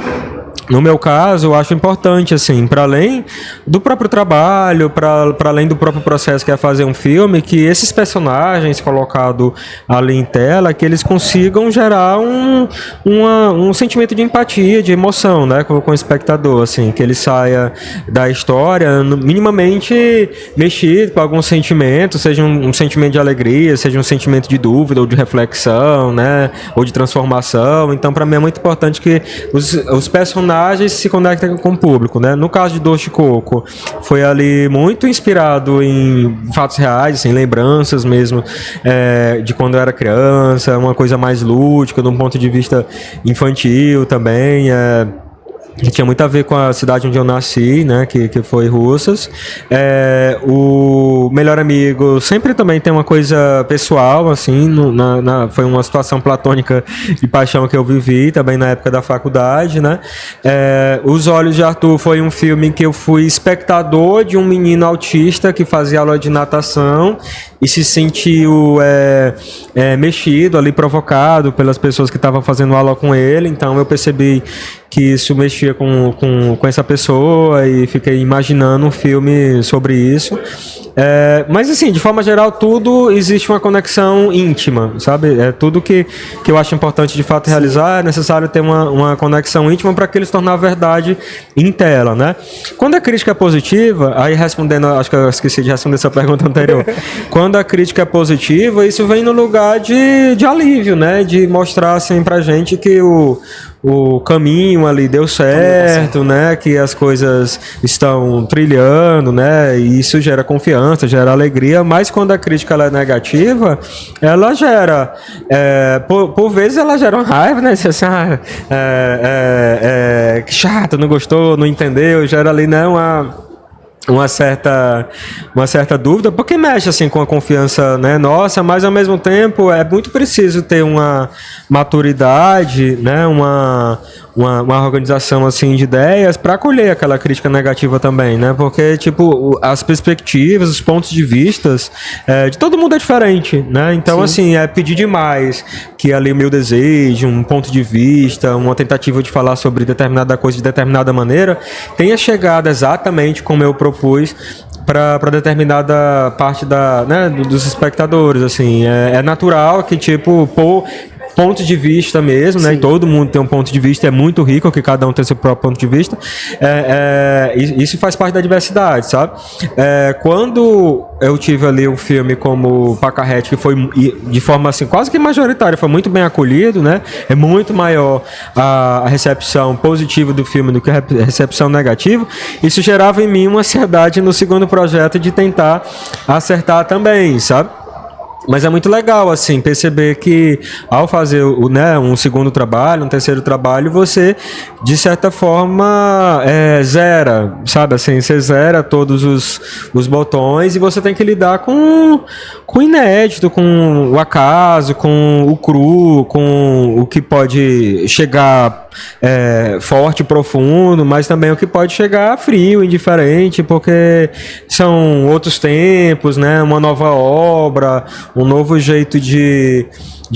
No meu caso, eu acho importante, assim, para além do próprio trabalho, para além do próprio processo que é fazer um filme, que esses personagens colocados ali em tela, que eles consigam gerar um sentimento de empatia, de emoção, né, com o espectador, assim, que ele saia da história minimamente mexido com algum sentimento, seja um sentimento de alegria, seja um sentimento de dúvida ou de reflexão, né, ou de transformação. Então, para mim é muito importante que os personagens se conectam com o público, né? No caso de Doce de Coco, foi ali muito inspirado em fatos reais, assim, lembranças mesmo de quando eu era criança, uma coisa mais lúdica, de um ponto de vista infantil também, que tinha muito a ver com a cidade onde eu nasci, né, que foi Russas. O Melhor Amigo sempre também tem uma coisa pessoal, assim, foi uma situação platônica de paixão que eu vivi também na época da faculdade, né. Os Olhos de Arthur foi um filme em que eu fui espectador de um menino autista que fazia aula de natação e se sentiu mexido ali, provocado pelas pessoas que estavam fazendo aula com ele. Então eu percebi que isso mexia com essa pessoa e fiquei imaginando um filme sobre isso. Mas assim, de forma geral, tudo existe uma conexão íntima, sabe? Tudo que eu acho importante de fato realizar, é necessário ter uma conexão íntima para aquilo se tornar verdade em tela, né? Quando a crítica é positiva, aí respondendo, acho que eu esqueci de responder essa pergunta anterior, quando a crítica é positiva, isso vem no lugar de alívio, né? De mostrar assim pra gente que o caminho ali deu certo, né? Que as coisas estão trilhando, né? E isso gera confiança, gera alegria. Mas quando a crítica ela é negativa, ela gera, por vezes ela gera uma raiva, né? Assim, que chato, não gostou, não entendeu, gera ali, né? Uma certa dúvida, porque mexe assim com a confiança, né, nossa, mas ao mesmo tempo é muito preciso ter uma maturidade, né, uma organização assim de ideias para acolher aquela crítica negativa também, né, porque tipo as perspectivas, os pontos de vistas de todo mundo é diferente, né, então sim, assim, pedir demais que ali o meu desejo, um ponto de vista, uma tentativa de falar sobre determinada coisa de determinada maneira tenha chegado exatamente como eu propus para determinada parte dos espectadores, assim, é natural que tipo pontos de vista mesmo, né? E todo mundo tem um ponto de vista, é muito rico que cada um tem seu próprio ponto de vista. Isso faz parte da diversidade, sabe? Quando eu tive ali um filme como Pacarrete, que foi de forma assim, quase que majoritária, foi muito bem acolhido, né? É muito maior a recepção positiva do filme do que a recepção negativa. Isso gerava em mim uma ansiedade no segundo projeto de tentar acertar também, sabe? Mas é muito legal, assim, perceber que ao fazer um segundo trabalho, um terceiro trabalho, você, de certa forma, zera, sabe? Assim, você zera todos os botões e você tem que lidar com o inédito, com o acaso, com o cru, com o que pode chegar forte, profundo, mas também o que pode chegar frio, indiferente, porque são outros tempos, né? Uma nova obra, um novo jeito de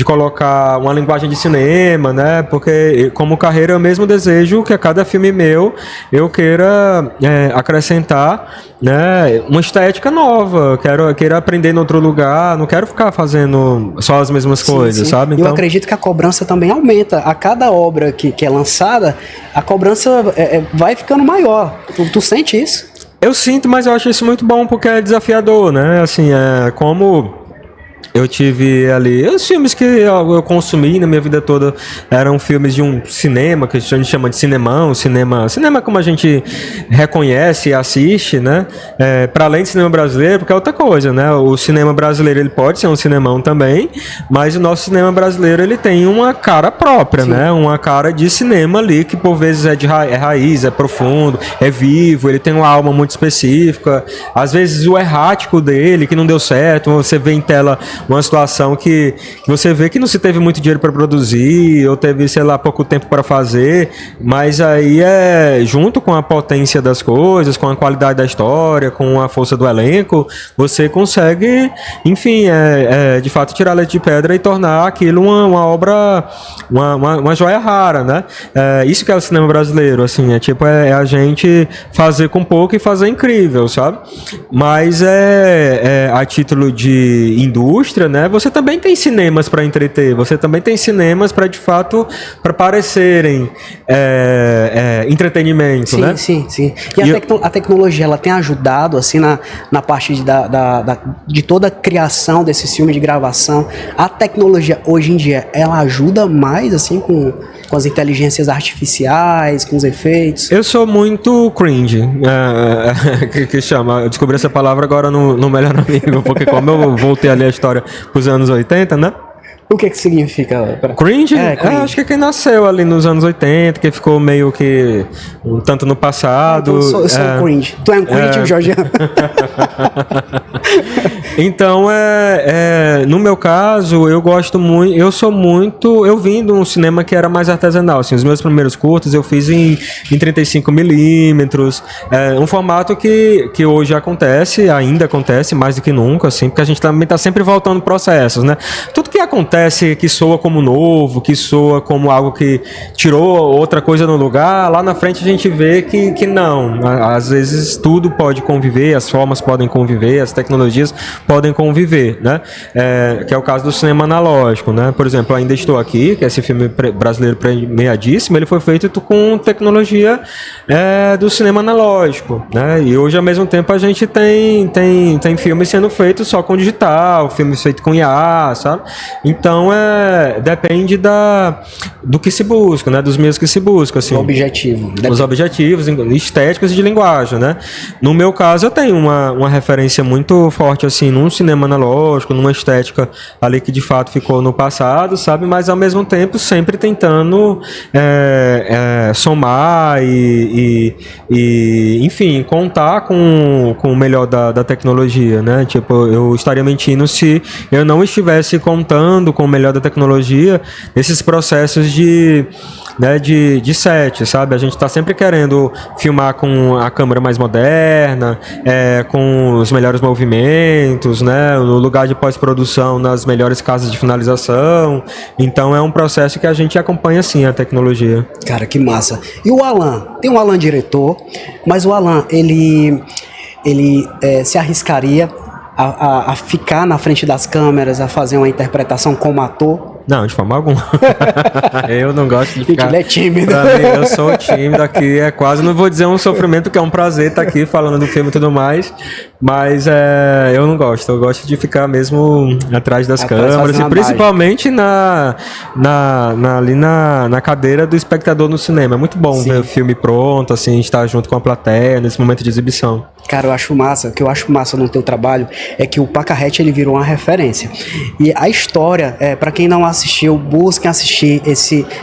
colocar uma linguagem de cinema, né? Porque como carreira eu mesmo desejo que a cada filme meu eu queira acrescentar, né, uma estética nova, quero aprender em outro lugar, não quero ficar fazendo só as mesmas coisas, sabe? Então, eu acredito que a cobrança também aumenta. A cada obra que é lançada, a cobrança vai ficando maior. Tu sente isso? Eu sinto, mas eu acho isso muito bom porque é desafiador, né? Assim, como eu tive ali... Os filmes que eu consumi na minha vida toda eram filmes de um cinema, que a gente chama de cinemão, cinema como a gente reconhece e assiste, né? Para além do cinema brasileiro, porque é outra coisa, né? O cinema brasileiro, ele pode ser um cinemão também, mas o nosso cinema brasileiro, ele tem uma cara própria, né? Uma cara de cinema ali, que por vezes é raiz, é profundo, é vivo, ele tem uma alma muito específica. Às vezes o errático dele, que não deu certo, você vê em tela uma situação que você vê que não se teve muito dinheiro para produzir, ou teve, sei lá, pouco tempo para fazer, mas aí junto com a potência das coisas, com a qualidade da história, com a força do elenco, você consegue, enfim, de fato tirar leite de pedra e tornar aquilo uma obra, uma joia rara, né? Isso que é o cinema brasileiro, assim, é a gente fazer com pouco e fazer incrível, sabe? Mas a título de indústria, né? Você também tem cinemas para entreter, você também tem cinemas para, de fato, para parecerem entretenimento, né? Sim. E a tecnologia, ela tem ajudado, assim, na parte de toda a criação desse filme de gravação. A tecnologia, hoje em dia, ela ajuda mais, assim, com as inteligências artificiais, com os efeitos? Eu sou muito cringe, que chama. Eu descobri essa palavra agora no Melhor Amigo, porque como eu voltei ali a história pros anos 80, né? O que significa? Cringe? Cringe. Acho que é quem nasceu ali nos anos 80, que ficou meio que um tanto no passado. Então eu sou cringe. Tu é um cringe, Jorge? Então, no meu caso, eu gosto muito, eu vim de um cinema que era mais artesanal, assim, os meus primeiros curtas eu fiz em 35mm, um formato que hoje ainda acontece mais do que nunca, assim, porque a gente também está sempre voltando processos, né? Tudo que acontece que soa como novo, que soa como algo que tirou outra coisa no lugar, lá na frente a gente vê que não, às vezes tudo pode conviver, as formas podem conviver, as tecnologias podem conviver, né? Que é o caso do cinema analógico, né? Por exemplo, Ainda Estou Aqui, que é esse filme brasileiro premiadíssimo, ele foi feito com tecnologia do cinema analógico, né? E hoje, ao mesmo tempo, a gente tem filmes sendo feitos só com digital, filmes feitos com IA, sabe? Então, depende do que se busca, né? Dos meios que se busca, assim. O objetivo. Os objetivos estéticos e de linguagem, né? No meu caso, eu tenho uma referência muito forte, assim, num cinema analógico, numa estética ali que de fato ficou no passado, sabe? Mas ao mesmo tempo sempre tentando somar e enfim, contar com o melhor da tecnologia, né? Tipo, eu estaria mentindo se eu não estivesse contando com o melhor da tecnologia nesses processos de set, sabe? A gente tá sempre querendo filmar com a câmera mais moderna, com os melhores movimentos, né? No lugar de pós-produção, nas melhores casas de finalização. Então é um processo que a gente acompanha, sim, a tecnologia. Cara, que massa. E o Alan? Tem o Alan diretor, mas o Alan, ele se arriscaria a ficar na frente das câmeras, a fazer uma interpretação como ator? Não, de forma alguma. Eu não gosto de ficar... Ele é tímido. Pra mim, eu sou tímido aqui, é quase, não vou dizer um sofrimento, que é um prazer estar aqui falando do filme e tudo mais, mas eu não gosto, eu gosto de ficar mesmo atrás das câmeras, e principalmente ali na cadeira do espectador no cinema. É muito bom ver o filme pronto, assim, estar junto com a plateia nesse momento de exibição. Cara, o que eu acho massa no teu trabalho é que o Pacarrete, ele virou uma referência. E a história, pra quem não assistiu, busquem assistir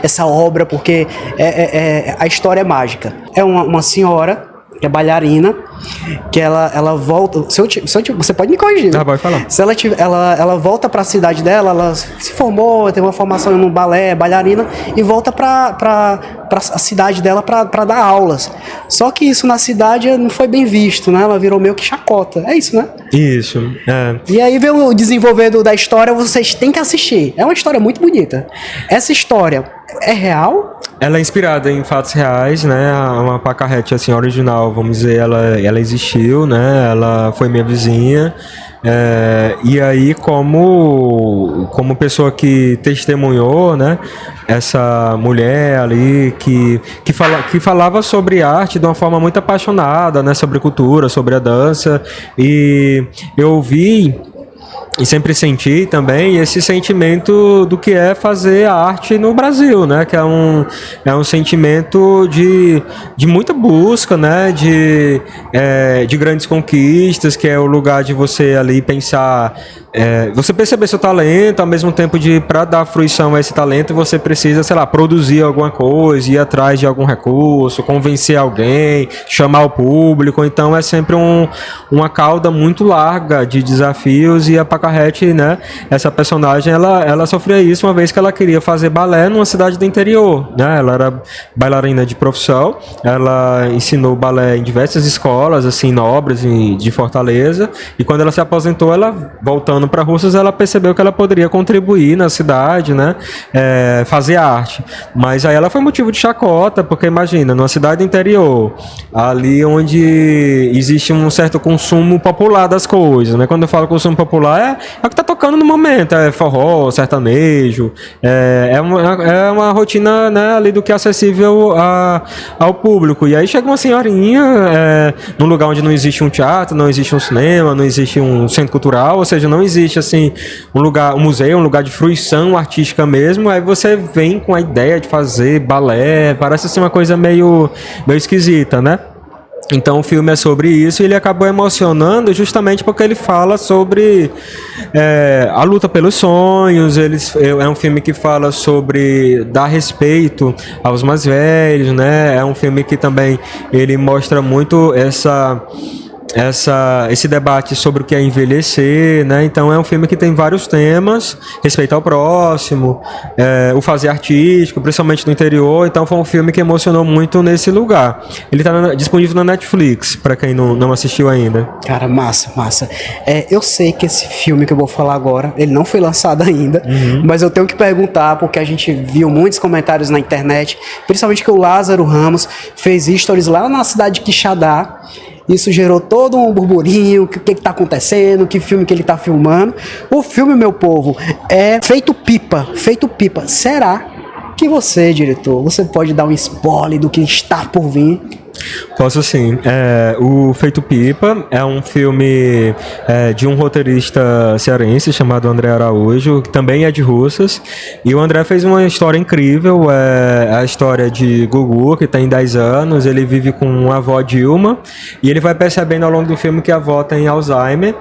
essa obra, porque a história é mágica. É uma senhora que é bailarina, que ela volta... você pode me corrigir. Ah, pode falar. Se ela volta pra cidade dela, ela se formou, teve uma formação no balé, bailarina, e volta pra a cidade dela pra dar aulas. Só que isso na cidade não foi bem visto, né? Ela virou meio que chacota. É isso, né? Isso, E aí vem o desenvolver da história, vocês têm que assistir. É uma história muito bonita. Essa história é real? Ela é inspirada em fatos reais, né? Uma Pacarrete, assim, original, vamos dizer, ela existiu, né? Ela foi minha vizinha. E aí, como pessoa que testemunhou, né, essa mulher ali que falava sobre arte de uma forma muito apaixonada, né, sobre cultura, sobre a dança, e eu ouvi e sempre senti também esse sentimento do que é fazer arte no Brasil, né? Que é um sentimento de muita busca, né? De grandes conquistas, que é o lugar de você ali pensar... você perceber seu talento, ao mesmo tempo para dar fruição a esse talento, você precisa, sei lá, produzir alguma coisa, ir atrás de algum recurso, convencer alguém, chamar o público. Então é sempre uma cauda muito larga de desafios, e a Pacarrete, né, essa personagem, ela sofria isso uma vez que ela queria fazer balé numa cidade do interior, né? Ela era bailarina de profissão, ela ensinou balé em diversas escolas, assim, nobres de Fortaleza, e quando ela se aposentou, ela, voltando para Russas, ela percebeu que ela poderia contribuir na cidade, né, fazer arte. Mas aí ela foi motivo de chacota, porque imagina, numa cidade interior, ali onde existe um certo consumo popular das coisas, né? Quando eu falo consumo popular, é o que tá tocando no momento, é forró, sertanejo, é uma rotina, né, ali do que é acessível ao público. E aí chega uma senhorinha num lugar onde não existe um teatro, não existe um cinema, não existe um centro cultural, ou seja, não existe assim um museu, um lugar de fruição artística mesmo. Aí você vem com a ideia de fazer balé, parece assim uma coisa meio esquisita, né? Então o filme é sobre isso, e ele acabou emocionando justamente porque ele fala sobre a luta pelos sonhos. É um filme que fala sobre dar respeito aos mais velhos, né? É um filme que também ele mostra muito esse debate sobre o que é envelhecer, né? Então é um filme que tem vários temas: respeito ao próximo, o fazer artístico, principalmente no interior. Então foi um filme que emocionou muito nesse lugar. Ele está disponível na Netflix, para quem não assistiu ainda. Cara, massa. Eu sei que esse filme que eu vou falar agora, ele não foi lançado ainda, mas eu tenho que perguntar, porque a gente viu muitos comentários na internet, principalmente que o Lázaro Ramos fez stories lá na cidade de Quixadá. Isso gerou todo um burburinho, o que está acontecendo, que filme que ele está filmando. O filme, meu povo, é feito pipa. Será que você, diretor, você pode dar um spoiler do que está por vir? Posso sim. O Feito Pipa é um filme de um roteirista cearense chamado André Araújo, que também é de Russas. E o André fez uma história incrível, a história de Gugu, que tem 10 anos, ele vive com a avó Dilma, e ele vai percebendo ao longo do filme que a avó tem Alzheimer,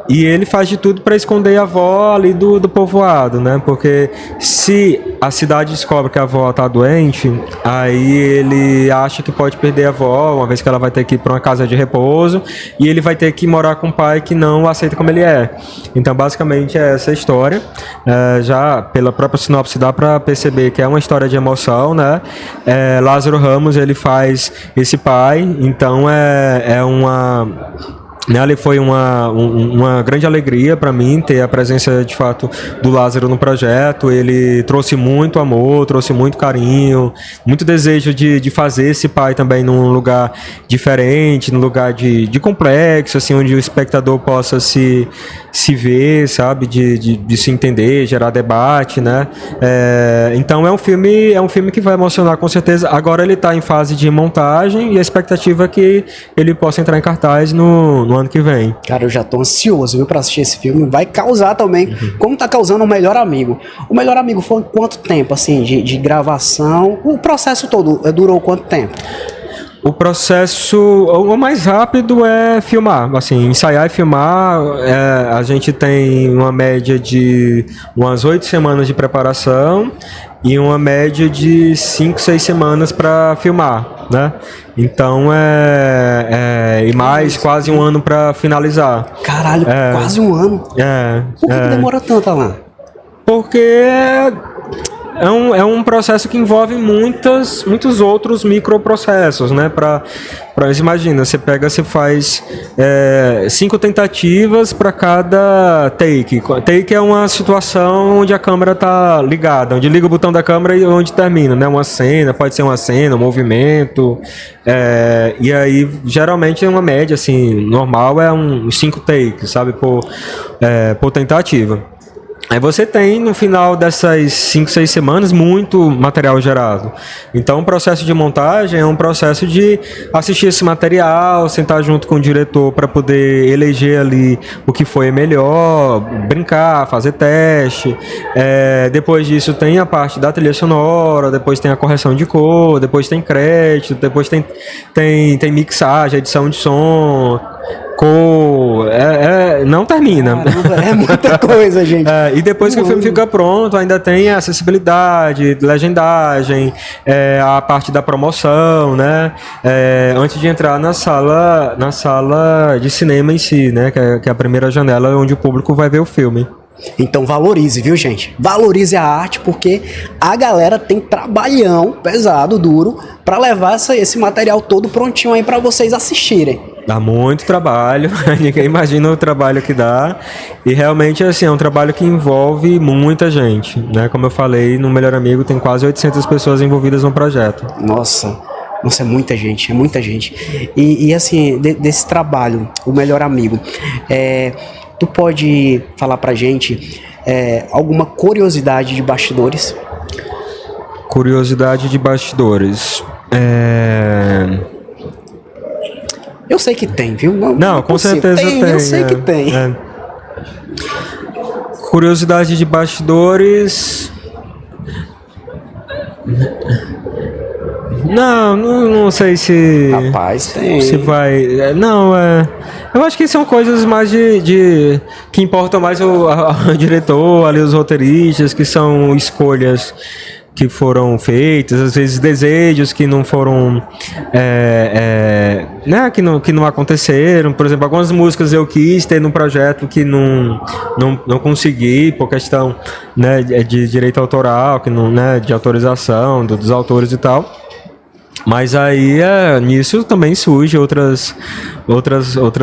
e ele faz de tudo para esconder a avó ali do povoado, né? Porque se a cidade descobre que a avó está doente, aí ele acha que pode perder a avó, uma vez que ela vai ter que ir para uma casa de repouso, e ele vai ter que morar com um pai que não o aceita como ele é. Então basicamente é essa história. Já pela própria sinopse dá para perceber que é uma história de emoção, né? Lázaro Ramos, ele faz esse pai, então ali foi uma grande alegria para mim ter a presença, de fato, do Lázaro no projeto. Ele trouxe muito amor, trouxe muito carinho, muito desejo de fazer esse pai também num lugar diferente, num lugar de complexo, assim, onde o espectador possa se se ver, sabe, de se entender, gerar debate, né? Então é um filme que vai emocionar com certeza. Agora ele está em fase de montagem e a expectativa é que ele possa entrar em cartaz no ano que vem. Cara, eu já tô ansioso, viu, pra assistir esse filme. Vai causar também, como tá causando O Melhor Amigo. O Melhor Amigo foi quanto tempo, assim, de gravação? O processo todo durou quanto tempo? O processo, o mais rápido é filmar, assim, ensaiar e filmar. A gente tem uma média de umas 8 semanas de preparação e uma média de 5, 6 semanas para filmar, né? Então e mais quase um ano para finalizar. Caralho, quase um ano. Por que demora tanto, Alan? Porque é um processo que envolve muitos outros microprocessos, né? Imagina, você faz 5 tentativas para cada take. Take é uma situação onde a câmera está ligada, onde liga o botão da câmera e onde termina, né? Uma cena, pode ser uma cena, um movimento. E aí, geralmente, uma média, assim, normal é uns 5 takes, sabe? Por tentativa. Aí você tem, no final dessas 5, 6 semanas, muito material gerado. Então, o processo de montagem é um processo de assistir esse material, sentar junto com o diretor para poder eleger ali o que foi melhor, brincar, fazer teste. Depois disso tem a parte da trilha sonora, depois tem a correção de cor, depois tem crédito, depois tem mixagem, edição de som... não termina. É muita coisa, gente. E depois que o filme fica pronto, ainda tem a acessibilidade, legendagem, a parte da promoção, né? Antes de entrar na sala de cinema em si, né? Que é a primeira janela onde o público vai ver o filme. Então valorize, viu, gente? Valorize a arte, porque a galera tem trabalhão pesado, duro, para levar esse material todo prontinho aí para vocês assistirem. Dá muito trabalho, ninguém imagina o trabalho que dá. E realmente, assim, é um trabalho que envolve muita gente, né? Como eu falei, no Melhor Amigo tem quase 800 pessoas envolvidas no projeto. Nossa, é muita gente, é muita gente. E assim, desse trabalho, O Melhor Amigo, tu pode falar pra gente alguma curiosidade de bastidores? Curiosidade de bastidores. Eu sei que tem, viu? Não, com certeza tem. Eu sei que tem. Curiosidade de bastidores. Não sei se... Rapaz, tem. Se vai... Eu acho que são coisas mais que importam mais o diretor, ali os roteiristas, que são escolhas que foram feitas, às vezes desejos que não foram, né, que não aconteceram. Por exemplo, algumas músicas eu quis ter num projeto que não consegui por questão, né, de direito autoral, que não, né, de autorização dos autores e tal. Mas aí nisso também surgem outras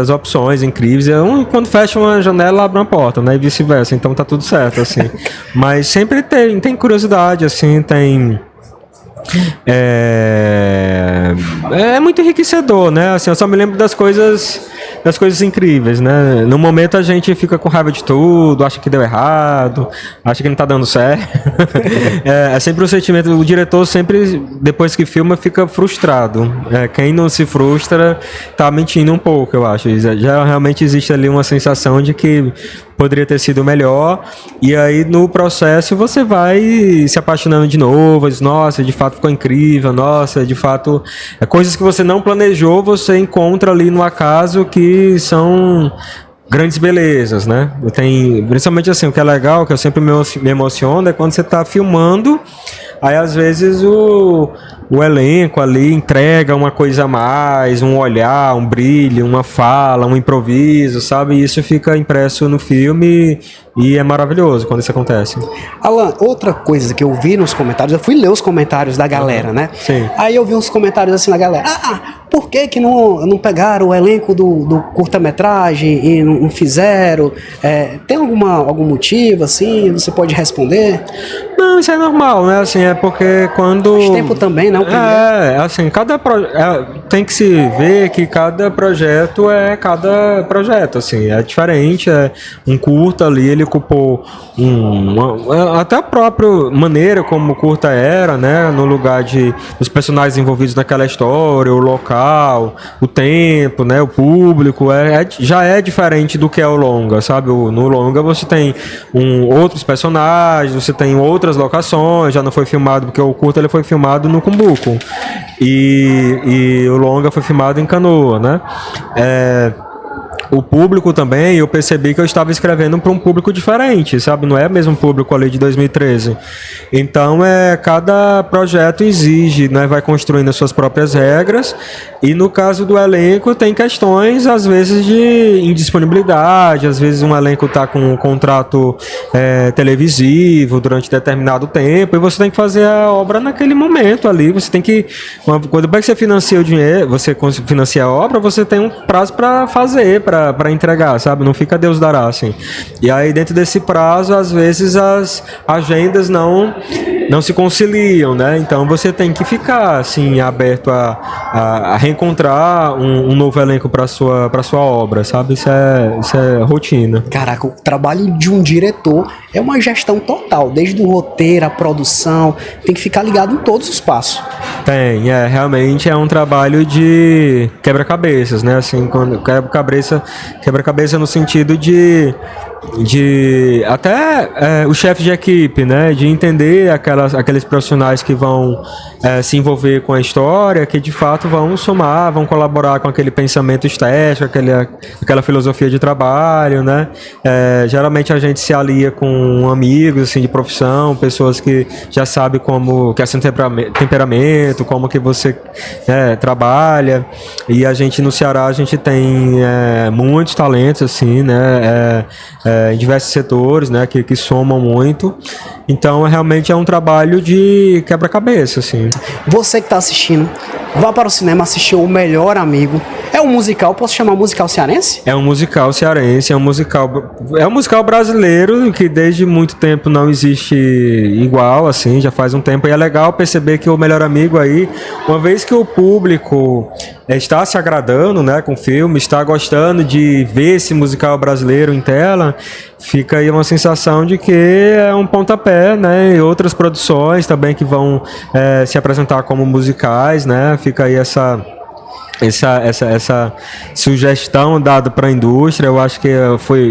opções incríveis. Quando fecha uma janela, abre uma porta, né? E vice-versa. Então tá tudo certo, assim. Mas sempre tem curiosidade, assim, tem... É muito enriquecedor, né? Assim, eu só me lembro das coisas incríveis, né? No momento a gente fica com raiva de tudo, acha que deu errado, acha que não tá dando certo. É sempre um sentimento, o diretor sempre, depois que filma, fica frustrado. Quem não se frustra tá mentindo um pouco, eu acho. Já realmente existe ali uma sensação de que poderia ter sido melhor, e aí no processo você vai se apaixonando de novo, diz, nossa, de fato ficou incrível, nossa, de fato, coisas que você não planejou, você encontra ali no acaso que são grandes belezas, né? Principalmente assim, o que é legal, que eu sempre me emociono, é quando você está filmando, aí às vezes o elenco ali entrega uma coisa a mais, um olhar, um brilho, uma fala, um improviso, sabe? E isso fica impresso no filme e é maravilhoso quando isso acontece. Alan, outra coisa que eu vi nos comentários, eu fui ler os comentários da galera, né? Sim. Aí eu vi uns comentários assim da galera, por que não pegaram o elenco do curta-metragem e não fizeram? Tem algum motivo, assim? Você pode responder? Não, isso é normal, né? Assim, é porque quando... Faz tempo também, né? o primeiro. Assim, tem que se ver que cada projeto é cada projeto, assim, é diferente, um curta ali, ele ocupou até a própria maneira como o curta era, né, no lugar dos personagens envolvidos naquela história, o local, o tempo, né, o público, já é diferente do que é o longa, sabe? No longa você tem outros personagens, você tem outras locações, já não foi filmado, porque o curta ele foi filmado no Cumbuco e o longa foi filmado em Canoa, né? O público também, eu percebi que eu estava escrevendo para um público diferente, sabe? Não é o mesmo público ali de 2013. Então, cada projeto exige, né? Vai construindo as suas próprias regras. E no caso do elenco, tem questões, às vezes, de indisponibilidade. Às vezes, um elenco está com um contrato televisivo durante determinado tempo. E você tem que fazer a obra naquele momento ali. Você tem que... Quando você financia o dinheiro, você financia a obra, você tem um prazo para fazer, para entregar, sabe? Não fica Deus dará, assim. E aí, dentro desse prazo, às vezes as agendas não se conciliam, né? Então, você tem que ficar, assim, aberto a reencontrar um novo elenco para sua obra, sabe? Isso é rotina. Caraca, o trabalho de um diretor é uma gestão total, desde o roteiro, a produção, tem que ficar ligado em todos os passos. Realmente é um trabalho de quebra-cabeças, né? Assim, quando quebra-cabeça no sentido de até o chefe de equipe, né, de entender aqueles profissionais que vão se envolver com a história, que de fato vão somar, vão colaborar com aquele pensamento estético, aquela filosofia de trabalho, né. Geralmente a gente se alia com amigos assim de profissão, pessoas que já sabem como que é seu temperamento, como que você trabalha, e a gente no Ceará a gente tem muitos talentos assim, né, em diversos setores, né, que somam muito. Então, realmente é um trabalho de quebra-cabeça, assim. Você que está assistindo, vá para o cinema assistir O Melhor Amigo. É um musical, posso chamar musical cearense? É um musical cearense, é um musical brasileiro que desde muito tempo não existe igual, assim, já faz um tempo. E é legal perceber que O Melhor Amigo aí, uma vez que o público está se agradando, né, com o filme, está gostando de ver esse musical brasileiro em tela, fica aí uma sensação de que é um pontapé, né, e outras produções também que vão se apresentar como musicais, né, fica aí essa sugestão dada para a indústria. Eu acho que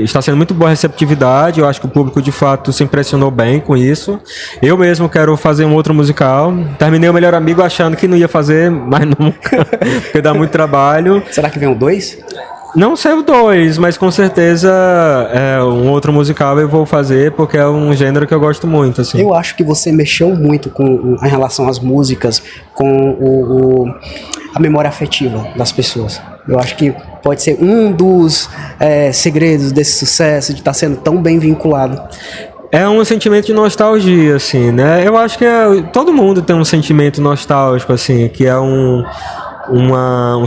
está sendo muito boa a receptividade, eu acho que o público de fato se impressionou bem com isso. Eu mesmo quero fazer um outro musical, terminei O Melhor Amigo achando que não ia fazer, mas nunca, porque dá muito trabalho. Será que vem um 2? Não sei o 2, mas com certeza um outro musical eu vou fazer, porque é um gênero que eu gosto muito, assim. Eu acho que você mexeu muito em relação às músicas, com a memória afetiva das pessoas. Eu acho que pode ser um dos segredos desse sucesso, de estar sendo tão bem vinculado. É um sentimento de nostalgia, assim, né? Eu acho que todo mundo tem um sentimento nostálgico, assim, que é um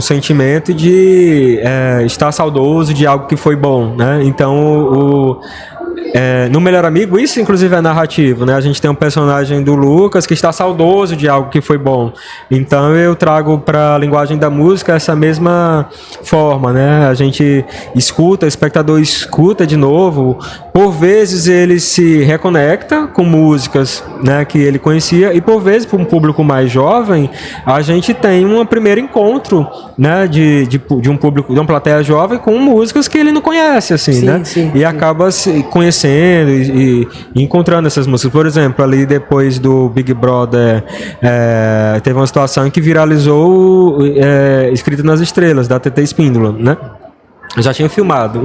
sentimento de estar saudoso de algo que foi bom, né? Então, no Melhor Amigo, isso inclusive é narrativo, né? A gente tem um personagem do Lucas que está saudoso de algo que foi bom. Então eu trago para a linguagem da música essa mesma forma, né? A gente escuta, o espectador escuta de novo. Por vezes ele se reconecta com músicas, né, que ele conhecia, e por vezes, para um público mais jovem, a gente tem um primeiro encontro, né, de um público, de uma plateia jovem com músicas que ele não conhece, assim, sim, né? E acaba se conhecendo e encontrando essas músicas. Por exemplo, ali depois do Big Brother, teve uma situação em que viralizou Escrita nas Estrelas, da TT Espíndola, né? Eu já tinha filmado.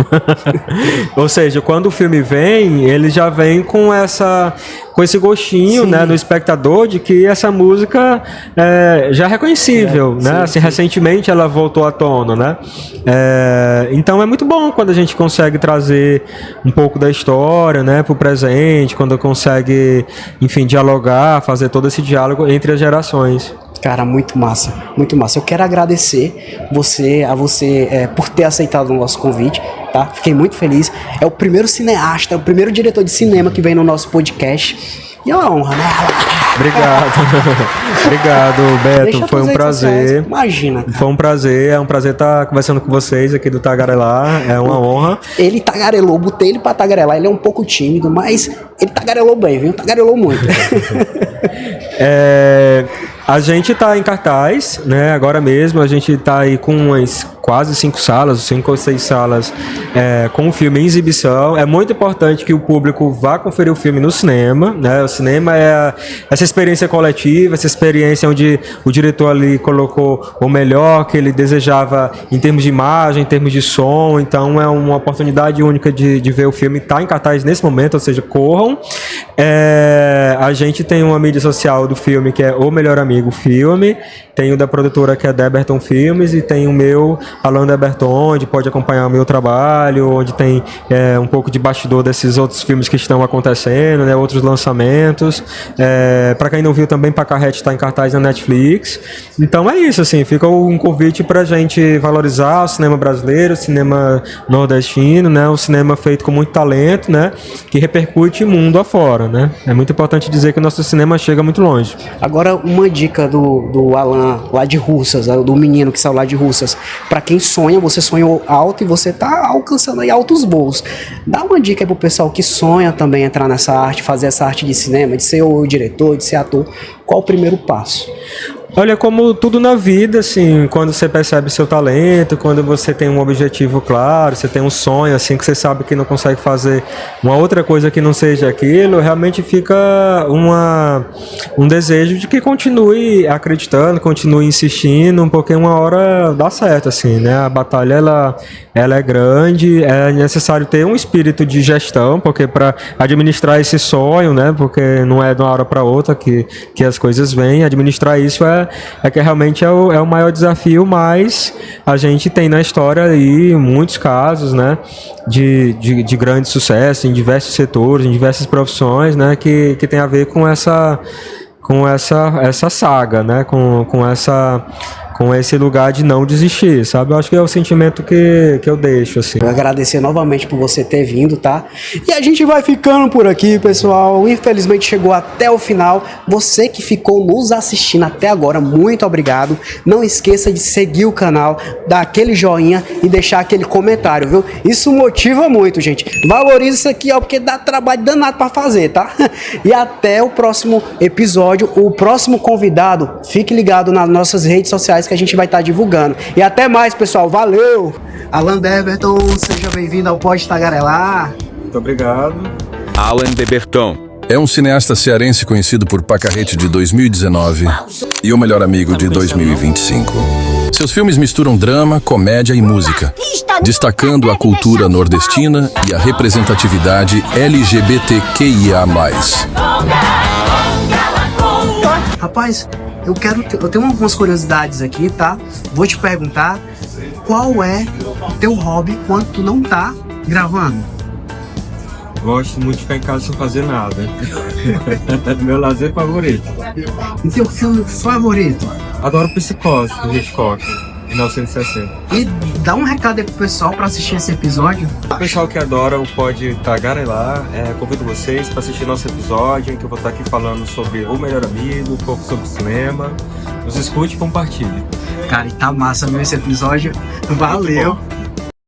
Ou seja, quando o filme vem, ele já vem com esse gostinho, né, no espectador de que essa música já é reconhecível, né? Sim, assim, recentemente ela voltou à tona, né? Então é muito bom quando a gente consegue trazer um pouco da história, né, para o presente, quando consegue, enfim, dialogar, fazer todo esse diálogo entre as gerações. Cara, muito massa, muito massa. Eu quero agradecer a você por ter aceitado o nosso convite, tá? Fiquei muito feliz. É o primeiro cineasta, o primeiro diretor de cinema que vem no nosso podcast. E é uma honra, né? Obrigado. Obrigado, Beto. Deixa Foi tuas um redes prazer. sociais. Imagina, cara. Foi um prazer estar conversando com vocês aqui do Tagarelar. É uma honra. Ele tagarelou, botei ele pra tagarelar. Ele é um pouco tímido, mas ele tagarelou bem, viu? Tagarelou muito. A gente tá em cartaz, né? Agora mesmo a gente tá aí com umas quase 5 ou 6 salas com o filme em exibição. É muito importante que o público vá conferir o filme no cinema, né? O cinema é essa experiência coletiva, essa experiência onde o diretor ali colocou o melhor que ele desejava em termos de imagem, em termos de som. Então é uma oportunidade única de ver o filme. Tá em cartaz nesse momento, ou seja, corram. A gente tem uma mídia social do filme que é O Melhor Amigo Filme, tem o da produtora que é Deberton Filmes e tem o meu, Alan Deberton, onde pode acompanhar o meu trabalho, onde tem um pouco de bastidor desses outros filmes que estão acontecendo, né, outros lançamentos. Para quem não viu também, Pacarrete está em cartaz na Netflix. Então é isso, assim, fica um convite para a gente valorizar o cinema brasileiro, o cinema nordestino, né, o cinema feito com muito talento, né, que repercute mundo afora, né. É muito importante dizer que o nosso cinema chega muito longe. Agora, uma dica do Alan, lá de Russas, do menino que saiu lá de Russas. Pra quem sonha, você sonhou alto e você tá alcançando aí altos voos. Dá uma dica aí pro pessoal que sonha também entrar nessa arte, fazer essa arte de cinema, de ser o diretor, de ser ator. Qual o primeiro passo? Olha, como tudo na vida, assim, quando você percebe seu talento, quando você tem um objetivo claro, você tem um sonho, assim, que você sabe que não consegue fazer uma outra coisa que não seja aquilo, realmente fica um desejo de que continue acreditando, continue insistindo, porque uma hora dá certo, assim, né? A batalha, ela é grande, é necessário ter um espírito de gestão, porque para administrar esse sonho, né? Porque não é de uma hora para outra que as coisas vêm, administrar isso que realmente é o maior desafio, mas a gente tem na história aí muitos casos, né, de grande sucesso em diversos setores, em diversas profissões, né, que tem a ver com essa saga, né, com esse lugar de não desistir, sabe? Eu acho que é o sentimento que eu deixo, assim. Eu agradecer novamente por você ter vindo, tá? E a gente vai ficando por aqui, pessoal. Infelizmente chegou até o final. Você que ficou nos assistindo até agora, muito obrigado. Não esqueça de seguir o canal, dar aquele joinha e deixar aquele comentário, viu? Isso motiva muito, gente. Valorize isso aqui, ó, porque dá trabalho danado pra fazer, tá? E até o próximo episódio, o próximo convidado. Fique ligado nas nossas redes sociais que a gente vai estar divulgando. E até mais, pessoal. Valeu! Alan Deberton, seja bem-vindo ao Pode Tagarelar. Muito obrigado. Alan Deberton é um cineasta cearense conhecido por Pacarrete de 2019 e O Melhor Amigo de 2025. Seus filmes misturam drama, comédia e música, destacando a cultura nordestina e a representatividade LGBTQIA+. Rapaz, eu tenho algumas curiosidades aqui, tá? Vou te perguntar qual é o teu hobby quando tu não tá gravando? Gosto muito de ficar em casa sem fazer nada. Meu lazer favorito. E teu filme favorito? Adoro Psicose, do Hitchcock, 1960. E dá um recado aí pro pessoal pra assistir esse episódio. O pessoal que adora o Pode Tagarelar, convido vocês para assistir nosso episódio, em que eu vou estar aqui falando sobre O Melhor Amigo, um pouco sobre cinema. Nos escute e compartilhe. Cara, e tá massa mesmo esse episódio. Valeu.